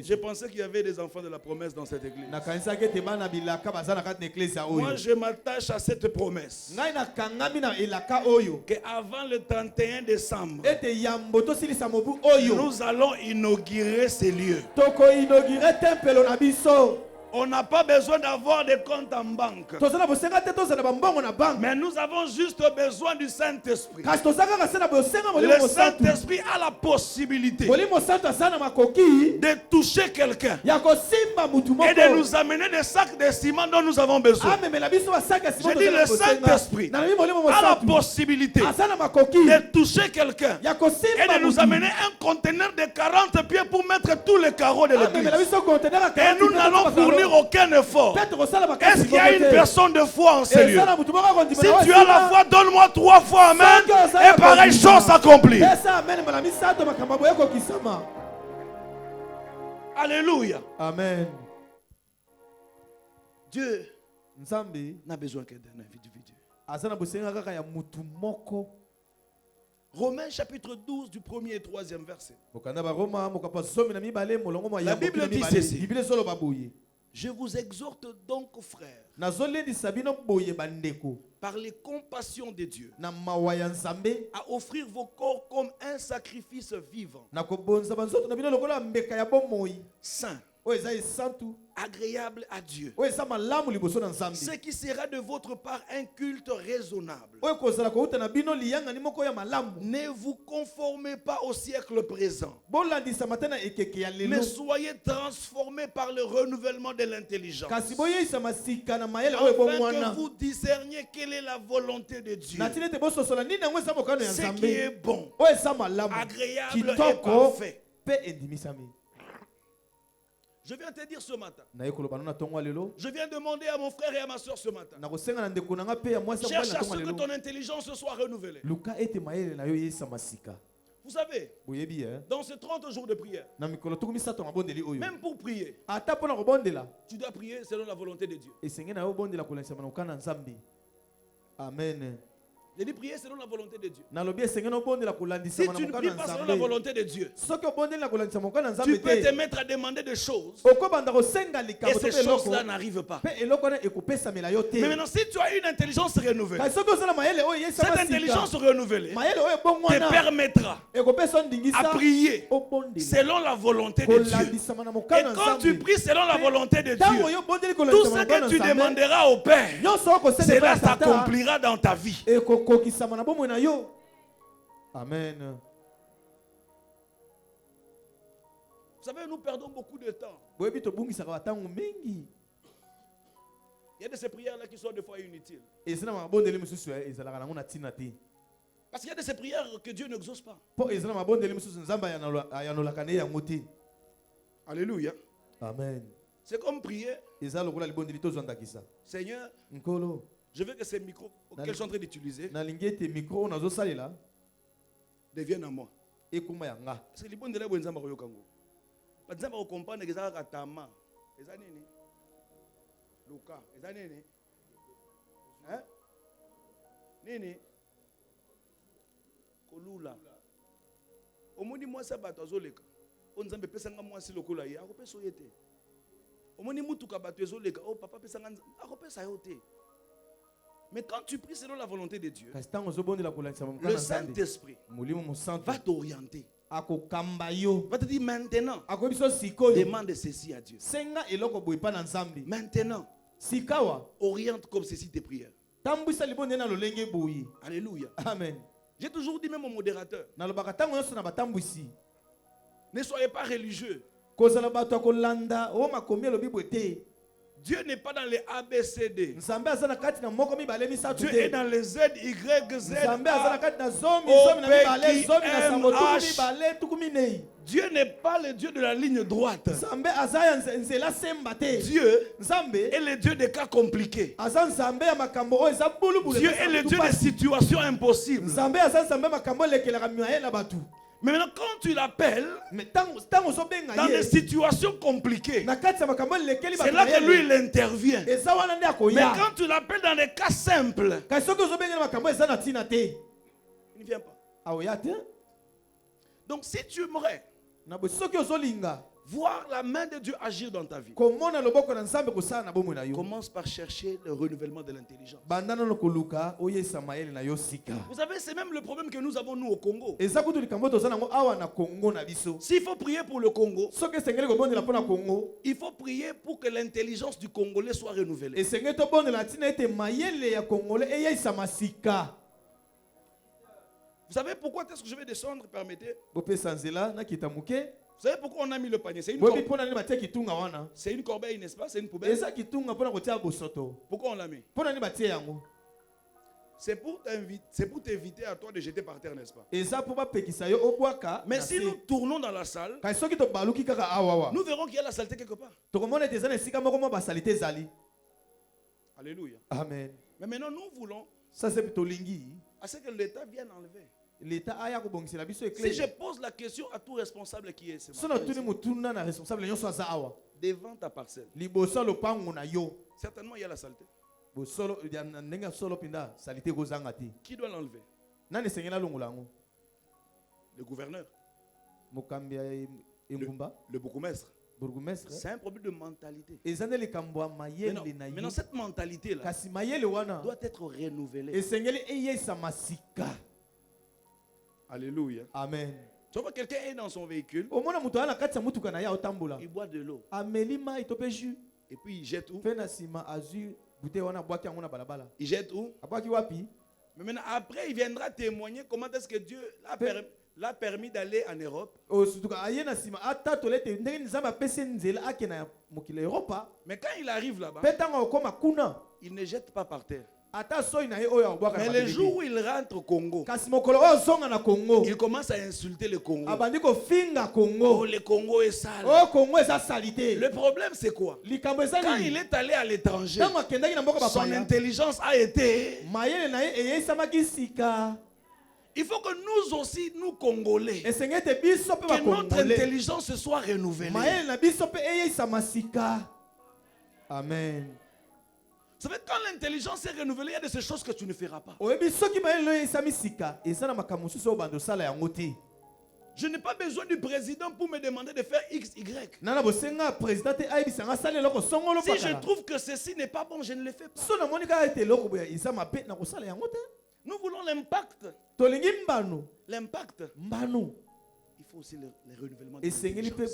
Je pensais qu'il y avait des enfants de la promesse dans cette église. Moi, je m'attache à cette promesse. Qu'avant le 31 décembre, nous allons inaugurer ces lieux. On n'a pas besoin d'avoir des comptes en banque. Mais nous avons juste besoin du Saint-Esprit. Le Saint-Esprit a la possibilité de toucher quelqu'un et de nous amener des sacs de ciment dont nous avons besoin. Je dis, le Saint-Esprit a la possibilité de toucher quelqu'un et de nous amener un conteneur de 40 pieds pour mettre tous les carreaux de l'église. Et nous n'allons fournir aucun effort. Est-ce qu'il y a une personne de foi en ce lieu? Si tu as la foi, donne-moi 3 fois amen et pareille chose s'accomplit. Alléluia. Amen. Dieu n'a besoin que d'un individu. Romains chapitre 12 du 1er et 3e verset. La Bible dit ceci. Je vous exhorte donc, frères, par les compassions de Dieu, à offrir vos corps comme un sacrifice vivant, saint, agréable à Dieu, ce qui sera de votre part un culte raisonnable. Ne vous conformez pas au siècle présent, mais soyez transformés par le renouvellement de l'intelligence, afin que vous discerniez quelle est la volonté de Dieu, ce qui est bon, agréable et parfait. Je viens te dire ce matin. Je viens demander à mon frère et à ma soeur ce matin. Cherche à ce que ton intelligence soit renouvelée. Vous savez, dans ces 30 jours de prière, même pour prier, tu dois prier selon la volonté de Dieu. Amen. J'ai dit prier selon la volonté de Dieu. Si tu ne pries pas selon la volonté de Dieu, tu peux te mettre à demander des choses et ces choses-là n'arrivent pas. Mais maintenant, si tu as une intelligence renouvelée, cette intelligence renouvelée te permettra à prier selon la volonté de Dieu. Et quand tu pries selon la volonté de Dieu, tout ce que tu demanderas au Père, cela s'accomplira dans ta vie. Amen. Vous savez, nous perdons beaucoup de temps. Il y a de ces prières-là qui sont des fois inutiles. Parce qu'il y a de ces prières que Dieu n'exauce pas. Alléluia. Amen. C'est comme prier. Seigneur, je veux que ces micros qu'elles sont en train d'utiliser deviennent à moi. C'est le bon de la bonne zamba koyokango. Pas de zamba comprendre que ça katama. Eza nini? Luka, eza nini? Hein? Nini? Kolula. Omoni moi ça bato azoleka. Onzambe pesanga moi si lokola ya akopesa yete. Omoni mutuka bato ezoleka. Oh papa pesanga akopesa yote. Mais quand tu pries selon la volonté de Dieu, le Saint-Esprit va t'orienter. Va te dire maintenant, demande ceci à Dieu. Maintenant, oriente comme ceci tes prières. Alléluia. Amen. J'ai toujours dit même au modérateur, ne soyez pas religieux. Dieu n'est pas dans les ABCD. Dieu est est dans les Z, Y, Z, Dieu n'est pas le Dieu de la ligne droite. Dieu est le Dieu des cas compliqués. Dieu est le Dieu des situations impossibles. Mais maintenant, quand tu l'appelles dans des situations compliquées, c'est là que lui il intervient. Mais quand tu l'appelles dans des cas simples, il ne vient pas. Donc si tu aimerais voir la main de Dieu agir dans ta vie, commence par chercher le renouvellement de l'intelligence. Vous savez, c'est même le problème que nous avons nous au Congo. S'il faut prier pour le Congo, il faut prier pour que l'intelligence du Congolais soit renouvelée. Vous savez pourquoi est-ce que je vais descendre, permettez? Vous savez pourquoi on a mis le panier? C'est une corbeille, n'est-ce pas? C'est une poubelle. Pourquoi on l'a mis? C'est pour t'éviter à toi de jeter par terre, n'est-ce pas? Mais si nous tournons dans la salle, nous verrons qu'il y a la saleté quelque part. Alléluia. Amen. Mais maintenant nous voulons à ce que l'État vienne enlever. Si je pose la question à tout responsable qui est devant ta parcelle, certainement il y a la saleté. Qui doit l'enlever? Le gouverneur, le bourgmestre. C'est un problème de mentalité. Maintenant cette mentalité-là doit être renouvelée. Alléluia. Amen. Tu vois, quelqu'un est dans son véhicule, il boit de l'eau, et puis il jette où? Il jette où? Mais maintenant, après, il viendra témoigner comment est-ce que Dieu l'a permis d'aller en Europe. Mais quand il arrive là-bas, il ne jette pas par terre. Mais le jour où il rentre au Congo, il commence à insulter le Congo. Oh, le Congo est sale. Le problème c'est quoi? Quand il est allé à l'étranger, son intelligence a été... Il faut que nous aussi, nous Congolais, que notre intelligence soit renouvelée. Amen. Vous savez, quand l'intelligence est renouvelée, il y a de ces choses que tu ne feras pas. Je n'ai pas besoin du président pour me demander de faire X, Y. Si je trouve que ceci n'est pas bon, je ne le fais pas. Nous voulons l'impact. L'impact. Il faut aussi le renouvellement de l'intelligence.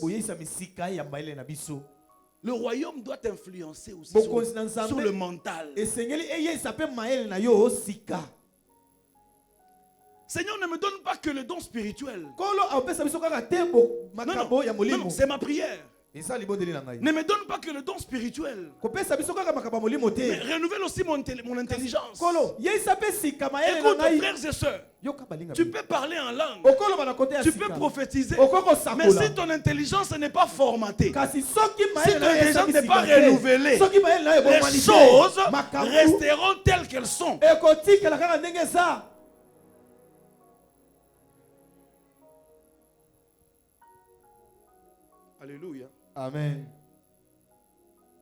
Le royaume doit influencer aussi sur le mental. Seigneur, ne me donne pas que le don spirituel. Non, c'est ma prière. Ne me donne pas que le don spirituel. Mais renouvelle aussi mon intelligence. Écoute, frères et sœurs, tu peux parler en langue, tu peux prophétiser, mais si ton intelligence n'est pas formatée, si ton intelligence n'est pas renouvelée, les choses resteront telles qu'elles sont. Alléluia. Amen.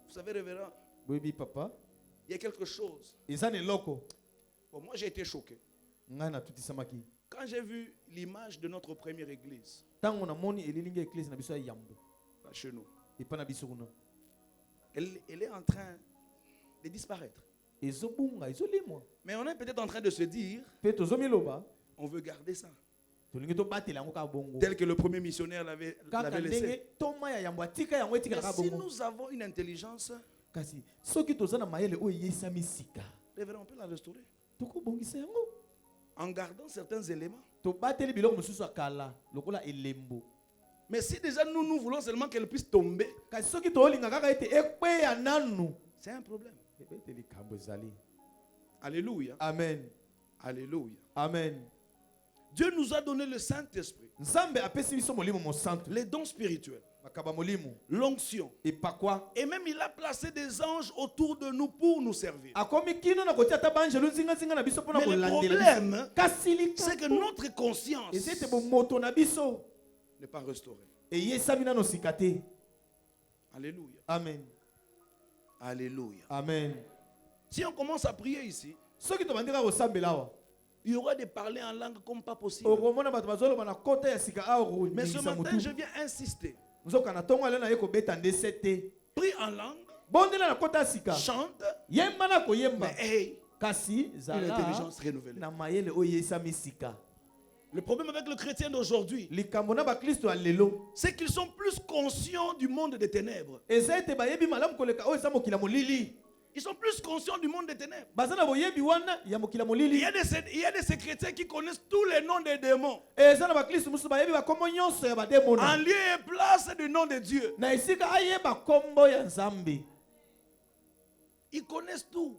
Vous savez, révérend, oui, papa. Il y a quelque chose. Bon, moi, j'ai été choqué. Quand j'ai vu l'image de notre première église, là, chez nous, elle est en train de disparaître. Mais on est peut-être en train de se dire, on veut garder ça. Tel que le premier missionnaire l'avait laissé. Mais si nous avons une intelligence, révérend, on peut la restaurer. En gardant certains éléments. Mais si déjà nous voulons seulement qu'elle puisse tomber, c'est un problème. Alléluia. Amen. Alléluia. Amen. Dieu nous a donné le Saint-Esprit, les dons spirituels, l'onction. Et même il a placé des anges autour de nous pour nous servir. Mais le problème, c'est que notre conscience n'est pas restaurée. Alléluia. Amen. Alléluia. Amen. Si on commence à prier ici, il y aura des parler en langue comme pas possible. Mais ce matin, je viens insister. Prie en langue. Chante. Mais hey, une intelligence renouvelée. Le problème avec le chrétien d'aujourd'hui, c'est qu'ils sont plus conscients du monde des ténèbres. Ils sont plus conscients du monde des ténèbres. Il y a de ces chrétiens qui connaissent tous les noms des démons. En lieu et place du nom de Dieu. Ils connaissent tout.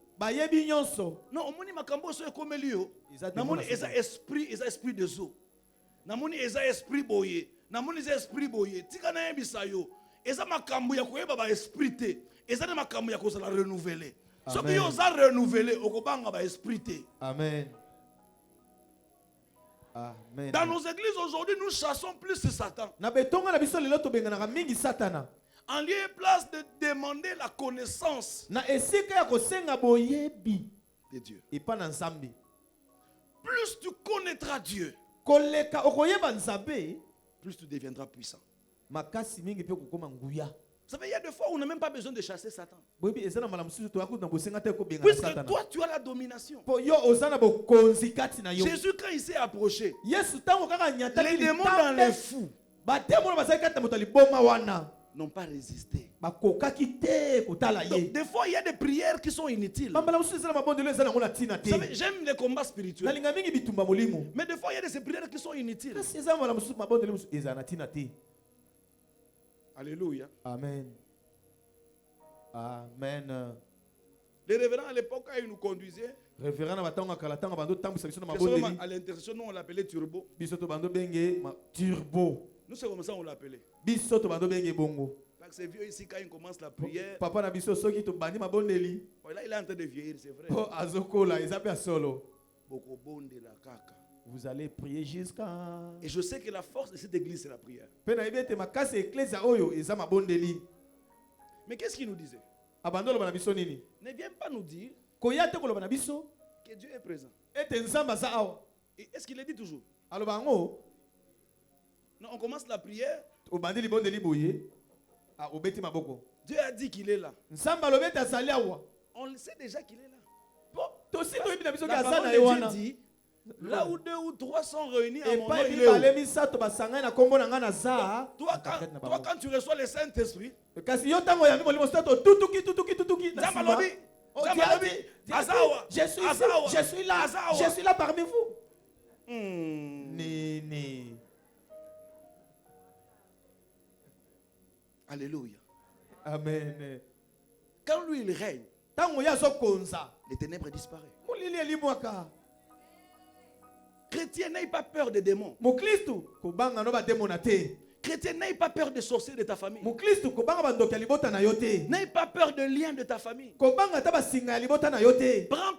Non, on moni makambo so comme lio. Namoni eza esprit de zo. Namoni eza esprit boye. Namoni eza esprit boye. Tika na yebisa yo. Eza makambo ya koyeba ba esprit te. Eza na makambo ya ko la renouveler. So que yo za renouveler okobanga ba esprit te. Amen. Amen. Dans nos églises aujourd'hui, nous chassons plus Satan. En lieu et place de demander la connaissance de Dieu. Plus tu connaîtras Dieu, plus tu deviendras puissant. Vous savez, il y a des fois où on n'a même pas besoin de chasser Satan. Puisque toi, tu as la domination. Jésus, quand il s'est approché, les démons dans les fous n'ont pas résisté. Donc, des fois, il y a des prières qui sont inutiles. Vous savez, j'aime les combats spirituels. Mais des fois, il y a des prières qui sont inutiles. Alléluia. Amen. Amen. Les révérends à l'époque, quand ils nous conduisaient, à l'intercession, nous on l'appelait turbo. Nous c'est comme ça on l'appelait. Parce que c'est vieux ici quand il commence la prière. Papa na biso soki to bandi mabondeli. Là il est en train de vieillir, c'est vrai. Oh azokola ezapia solo. Boko bonde la kaka. Vous allez prier jusqu'à. Et je sais que la force de cette église c'est la prière. Mais qu'est-ce qu'il nous disait? Ne viens pas nous dire que Dieu est présent. Est-ce qu'il le dit toujours? Non, on commence la prière. Dieu a dit qu'il est là. On le sait déjà qu'il est là. La parole de Dieu dit, là où 2 ou 3 sont réunis à mon nom, il est où? Toi, quand tu reçois le Saint-Esprit, je suis là parmi vous. Alléluia. Amen. Quand lui il règne, les ténèbres disparaissent. Chrétien, n'aie pas peur des démons. Chrétien, n'aie pas peur des sorciers de ta famille. N'aie pas peur de liens de ta famille. Prends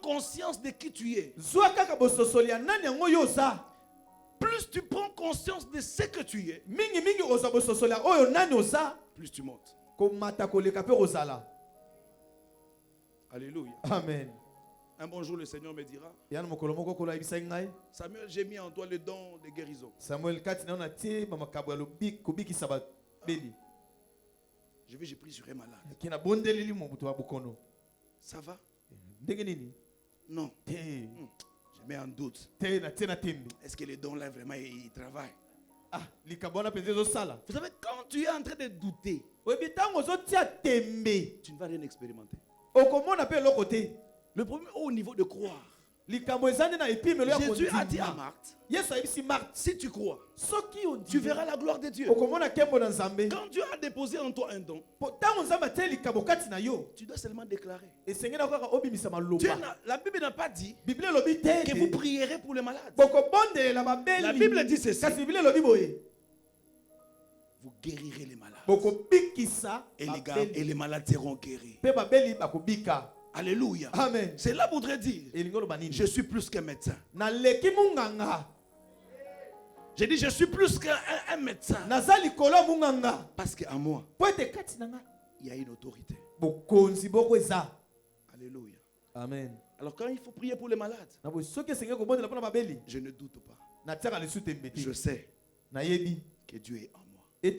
conscience de qui tu es. Plus tu prends conscience de ce que tu es, plus tu montes. Alléluia. Amen. Un bon jour, le Seigneur me dira, Samuel, j'ai mis en toi le don de guérison. J'ai pris sur un malade. Ça va? Non. Je mets en doute. Est-ce que les dons là vraiment ils travaillent? Vous savez, quand tu es en train de douter, tu ne vas rien expérimenter. Le problème au niveau de croire. Jésus a dit à Marthe, si tu crois, tu verras la gloire de Dieu. Quand Dieu a déposé en toi un don, tu dois seulement déclarer. La Bible n'a pas dit que vous prierez pour les malades. La Bible dit ceci: vous guérirez les malades. Et les malades seront guéris. Alléluia. Amen. Cela voudrait dire, je suis plus qu'un médecin. J'ai dit, je suis plus qu'un médecin. Parce qu'en moi, il y a une autorité. Alléluia. Amen. Alors quand il faut prier pour les malades, je ne doute pas. Je sais que Dieu est en moi. Et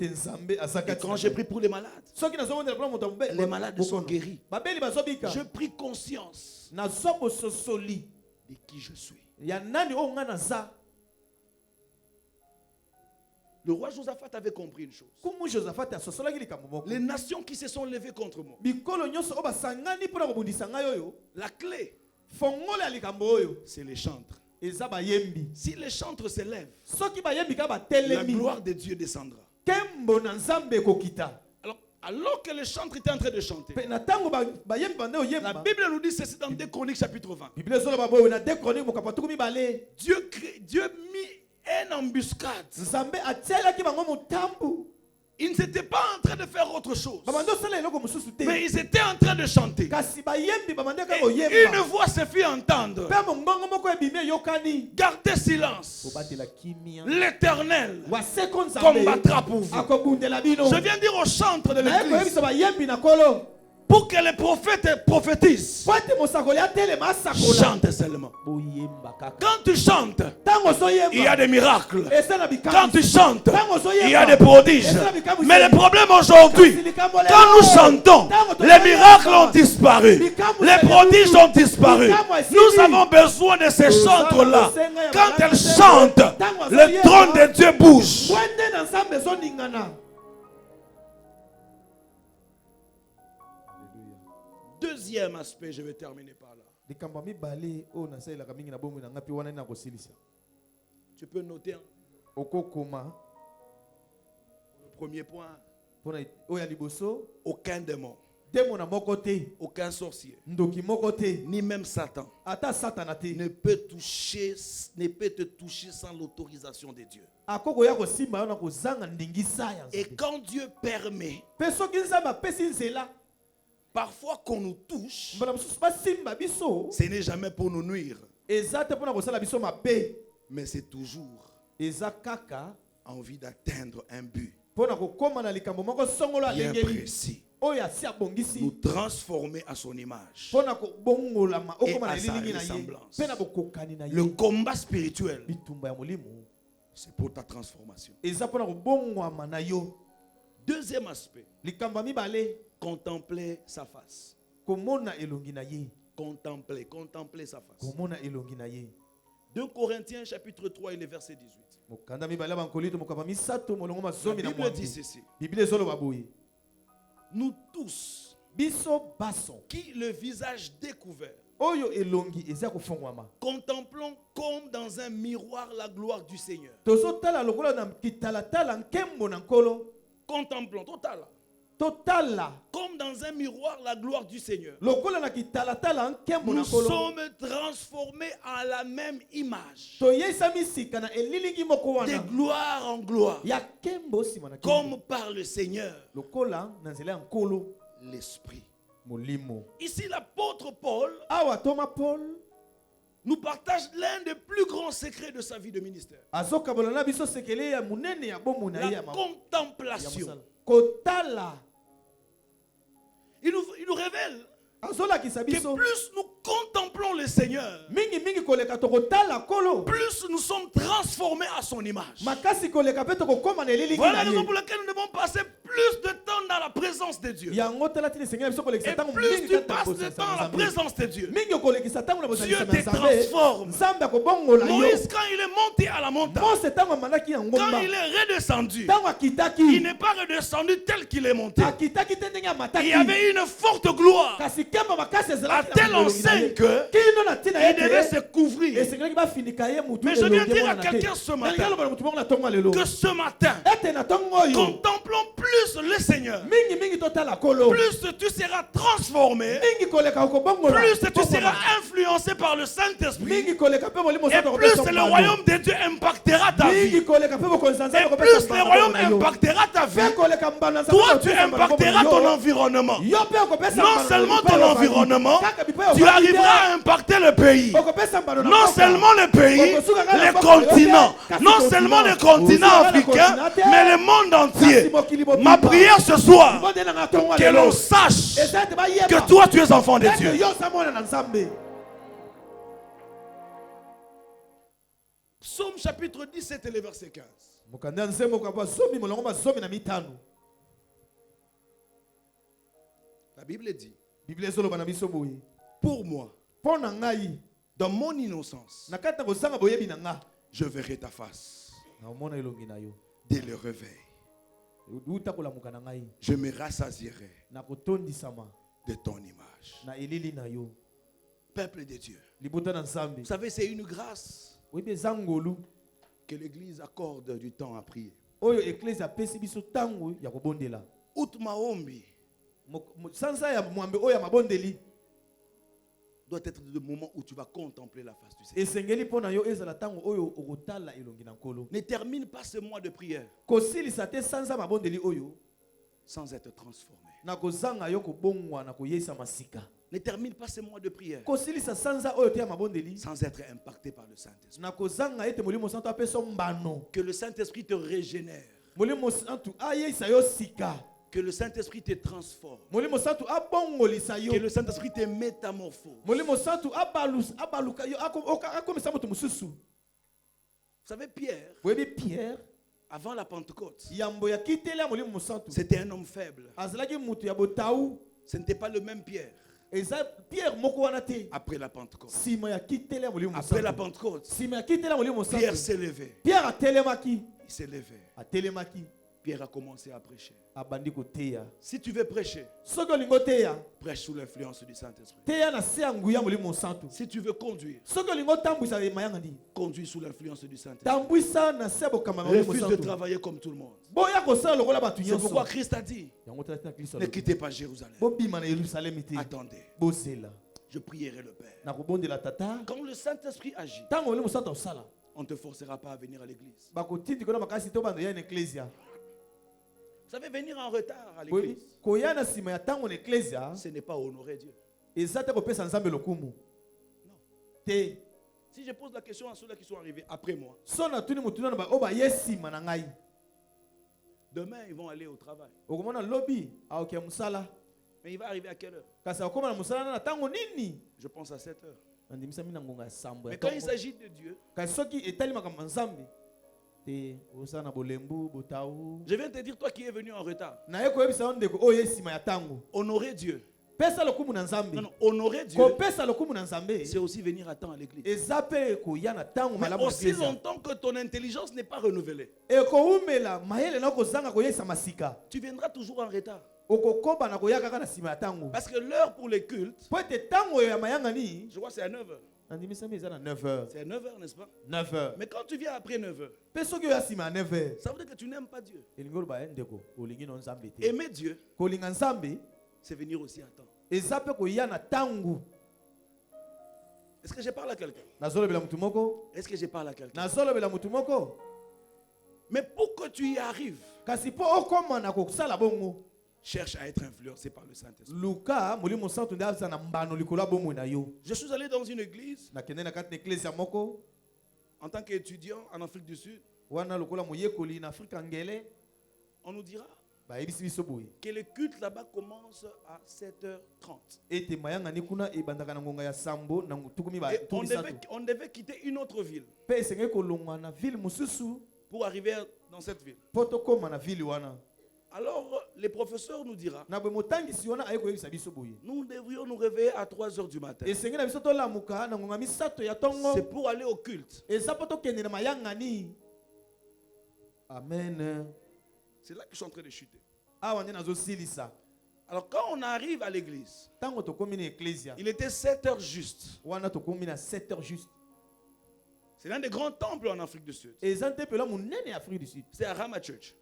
quand j'ai pris pour les malades sont guéris. Je pris conscience de qui je suis. Le roi Josaphat avait compris une chose. Les nations qui se sont levées contre moi, la clé, c'est les chantres. Si les chantres se lèvent, la gloire de Dieu descendra. Alors que les chantres étaient en train de chanter, la Bible nous dit ceci dans 2 Chroniques chapitre 20. Dieu mit une embuscade. Ils n'étaient pas en train de faire autre chose, mais ils étaient en train de chanter. Et une voix se fit entendre: gardez silence, l'Éternel combattra pour vous. Je viens dire aux chantres de l'église, pour que les prophètes prophétisent, chante seulement. Quand tu chantes, il y a des miracles. Quand tu chantes, il y a des prodiges. Mais le problème aujourd'hui, quand nous chantons, les miracles ont disparu, les prodiges ont disparu. Nous avons besoin de ces chantres-là. Quand elles chantent, le trône de Dieu bouge. Deuxième aspect, je vais terminer par là. Tu peux noter le premier point: aucun démon, aucun sorcier, ni même Satan ne peut te toucher sans l'autorisation de Dieu. Et quand Dieu permet parfois qu'on nous touche, ce n'est jamais pour nous nuire, mais c'est toujours en envie d'atteindre un but bien précis, nous transformer à son image et à sa ressemblance. Le combat spirituel, c'est pour ta transformation. Deuxième aspect, contempler sa face. Contempler sa face. 2 Corinthiens chapitre 3 et le verset 18. La Bible dit ceci: nous tous, qui le visage découvert, contemplons comme dans un miroir la gloire du Seigneur. Contemplons, comme dans un miroir la gloire du Seigneur. Nous sommes transformés à la même image, de gloire en gloire, comme par le Seigneur l'Esprit. Ici l'apôtre Paul nous partage l'un des plus grands secrets de sa vie de ministère: la contemplation. Il nous révèle que plus nous contemplons le Seigneur, plus nous sommes transformés à son image. Voilà la raison pour laquelle nous devons passer plus de temps dans la présence de Dieu, et plus tu passes de temps à la présence de Dieu, Dieu te transforme. Moïse, quand il est monté à la montagne, quand il est redescendu, il n'est pas redescendu tel qu'il est monté. Il y avait une forte gloire, à tel enseigne que il devait se couvrir. Mais je viens dire à quelqu'un ce matin que ce matin, contemplons plus le Seigneur, plus tu seras transformé, plus tu seras influencé par le Saint-Esprit, et plus le royaume de Dieu impactera ta vie, et plus le royaume impactera ta vie. Toi, tu impacteras ton environnement. Non seulement ton environnement, tu arriveras à impacter le pays. Non seulement le pays, le continent. Non seulement le continent africain, mais le monde entier. Ma prière ce soir, que l'on sache que toi tu es enfant de Dieu. Psaume chapitre 17 et le verset 15. La Bible dit, pour moi, dans mon innocence, je verrai ta face dès le réveil. Je me rassasierai de ton image. Peuple de Dieu, vous savez, c'est une grâce que l'Église accorde du temps à prier. Out maombi doit être le moment où tu vas contempler la face du Seigneur. Ne termine pas ce mois de prière sans être transformé. Ne termine pas ce mois de prière sans être impacté par le Saint-Esprit. Que le Saint-Esprit te régénère. Que le Saint-Esprit te transforme. Que le Saint-Esprit te métamorphose. Vous savez, Pierre, avant la Pentecôte, c'était un homme faible. Ce n'était pas le même Pierre. Après la Pentecôte. Après la Pentecôte, Pierre s'est levé. Il s'est levé. Pierre a commencé à prêcher. Si tu veux prêcher, prêche sous l'influence du Saint-Esprit. Si tu veux conduire, conduis sous l'influence du Saint-Esprit. Refuse de travailler comme tout le monde. C'est pourquoi Christ a dit, ne quittez pas Jérusalem. Attendez. Je prierai le Père. Quand le Saint-Esprit agit, on ne te forcera pas à venir à l'église. Vous savez, venir en retard à l'église, ce n'est pas honorer Dieu. Non. Si je pose la question à ceux-là qui sont arrivés après moi, demain ils vont aller au travail. Mais il va arriver à quelle heure? Je pense à 7 heures. Mais quand il s'agit de Dieu, je viens te dire, toi qui es venu en retard, honorer Dieu. Non, honorer Dieu, c'est aussi venir à temps à l'église. Mais aussi longtemps que ton intelligence n'est pas renouvelée, tu viendras toujours en retard. Parce que l'heure pour les cultes, je crois que c'est à 9h. C'est à 9h, n'est-ce pas? 9h. Mais quand tu viens après 9h, ça veut dire que tu n'aimes pas Dieu. Aimer Dieu, c'est venir aussi à temps. Est-ce que je parle à quelqu'un? Est-ce que je parle à quelqu'un? Mais pour que tu y arrives, cherche à être influencé par le Saint-Esprit. Je suis allé dans une église en tant qu'étudiant en Afrique du Sud. On nous dira que le culte là-bas commence à 7h30. Et on devait quitter une autre ville pour arriver dans cette ville. Alors, les professeurs nous diront, nous devrions nous réveiller à 3 heures du matin. C'est pour aller au culte. Amen. C'est là que je suis en train de chuter. Alors, quand on arrive à l'église, il était 7 heures juste. C'est l'un des grands temples en Afrique du Sud. C'est à Rama Church.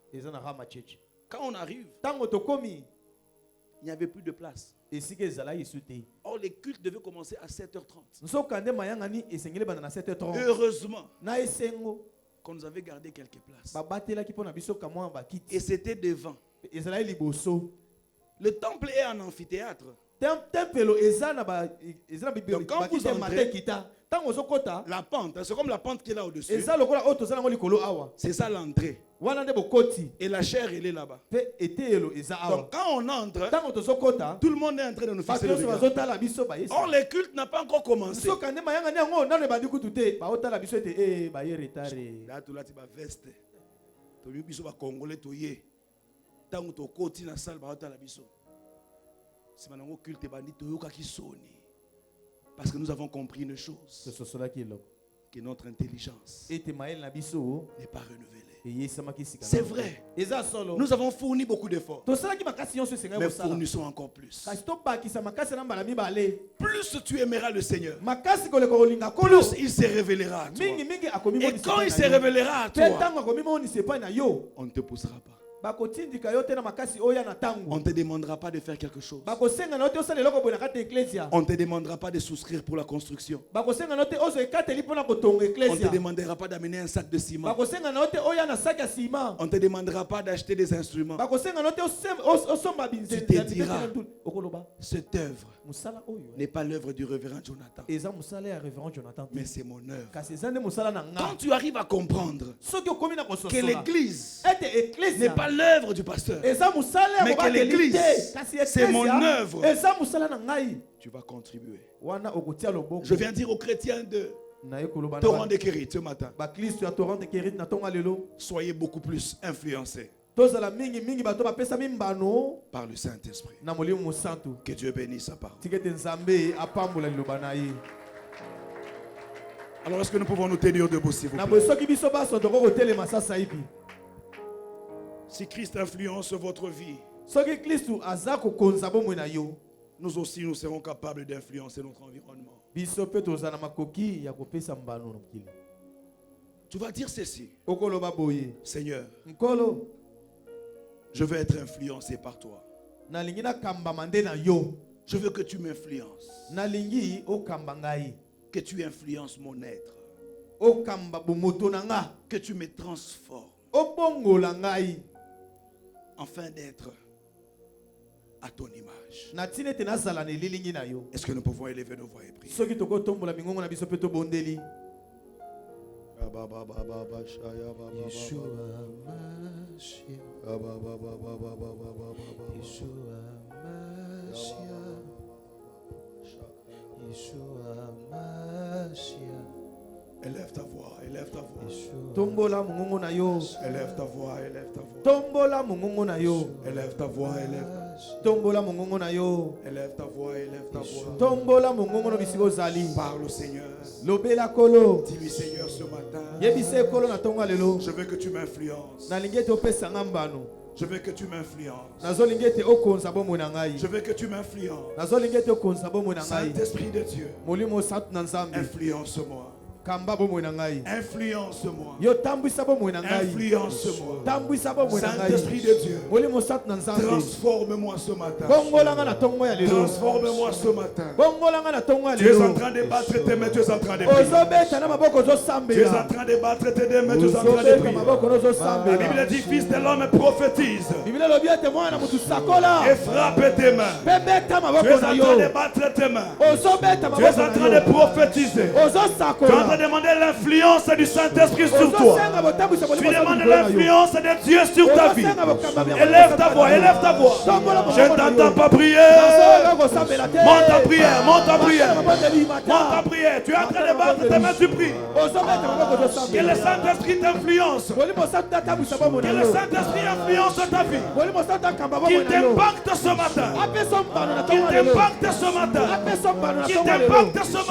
Quand on arrive, il n'y avait plus de place. Or, les cultes devaient commencer à 7h30. Heureusement qu'on nous avait gardé quelques places. Et c'était devant. Le temple est un amphithéâtre. Donc quand vous entrez, la pente, c'est comme la pente qui est là au-dessus. C'est ça l'entrée. Et la chair, elle est là-bas. Donc quand on entre, tout le monde est en train de nous fixer le regard. Or, le culte n'a pas encore commencé. Là, tu vas veste. Tu vas congolais, tu vas côté na salle, parce que nous avons compris une chose, que notre intelligence n'est pas renouvelée. C'est vrai, nous avons fourni beaucoup d'efforts, mais fournissons encore plus. Plus tu aimeras le Seigneur, plus il se révélera à toi. Et quand il se révélera à toi, on ne te poussera pas. On ne te demandera pas de faire quelque chose. On ne te demandera pas de souscrire pour la construction. On ne te demandera pas d'amener un sac de ciment. On ne te demandera pas d'acheter des instruments. Tu te diras, cette œuvre n'est pas l'œuvre du révérend Jonathan, mais c'est mon œuvre. Quand tu arrives à comprendre que l'église n'est pas l'œuvre du pasteur, mais que l'église, c'est mon œuvre, tu vas contribuer. Je viens dire aux chrétiens de Torrent de Kérit ce matin, soyez beaucoup plus influencés par le Saint-Esprit. Que Dieu bénisse sa parole. Alors, est-ce que nous pouvons nous tenir debout, s'il vous plaît? Si Christ influence votre vie, nous aussi nous serons capables d'influencer notre environnement. Tu vas dire ceci: Seigneur, je veux être influencé par toi. Je veux que tu m'influences, que tu influences mon être, que tu me transformes afin d'être à ton image. Est-ce que nous pouvons élever nos voix et prier? Élève ta voix, élève ta voix. Tombola mungongo na yo. Élève ta voix, élève ta voix. Tombola mungongo na yo. Élève ta voix, élève. Tombola mungongo na yo. Élève ta voix, élève ta voix. Tombola mungongo no bisiko zali. Parle au Seigneur. Lobela kolo. Dis-lui, Seigneur, ce matin. Yebise kolo na tonga lelo. Je veux que tu m'influences. Na lingete opesa ngambano. Je veux que tu m'influences. Je veux que tu m'influences. Saint-Esprit de Dieu, influence-moi. Influence-moi. Influence-moi. Saint-Esprit de Dieu, transforme-moi ce matin. Transforme-moi ce matin. Tu es en train de battre tes mains, tu es en train de prier. Tu es en train de battre tes mains, tu es en train de prier. La Bible dit: Fils de l'homme prophétise et frappe tes mains. Tu es en train de battre tes mains. Tu es en train de prophétiser. Tu es en train de demander l'influence du Saint-Esprit sur toi. Tu demandes l'influence de Dieu sur ta vie. Élève ta voix, élève ta voix. Je ne t'entends pas prier. Monte ta prière, monte ta prière. Monte ta prière. Tu es en train de battre tes mains, tu pries. Que le Saint-Esprit t'influence. Que le Saint-Esprit influence ta vie. Qu'il t'impacte ce matin. Qu'il t'impacte ce matin. Qu'il t'impacte ce matin.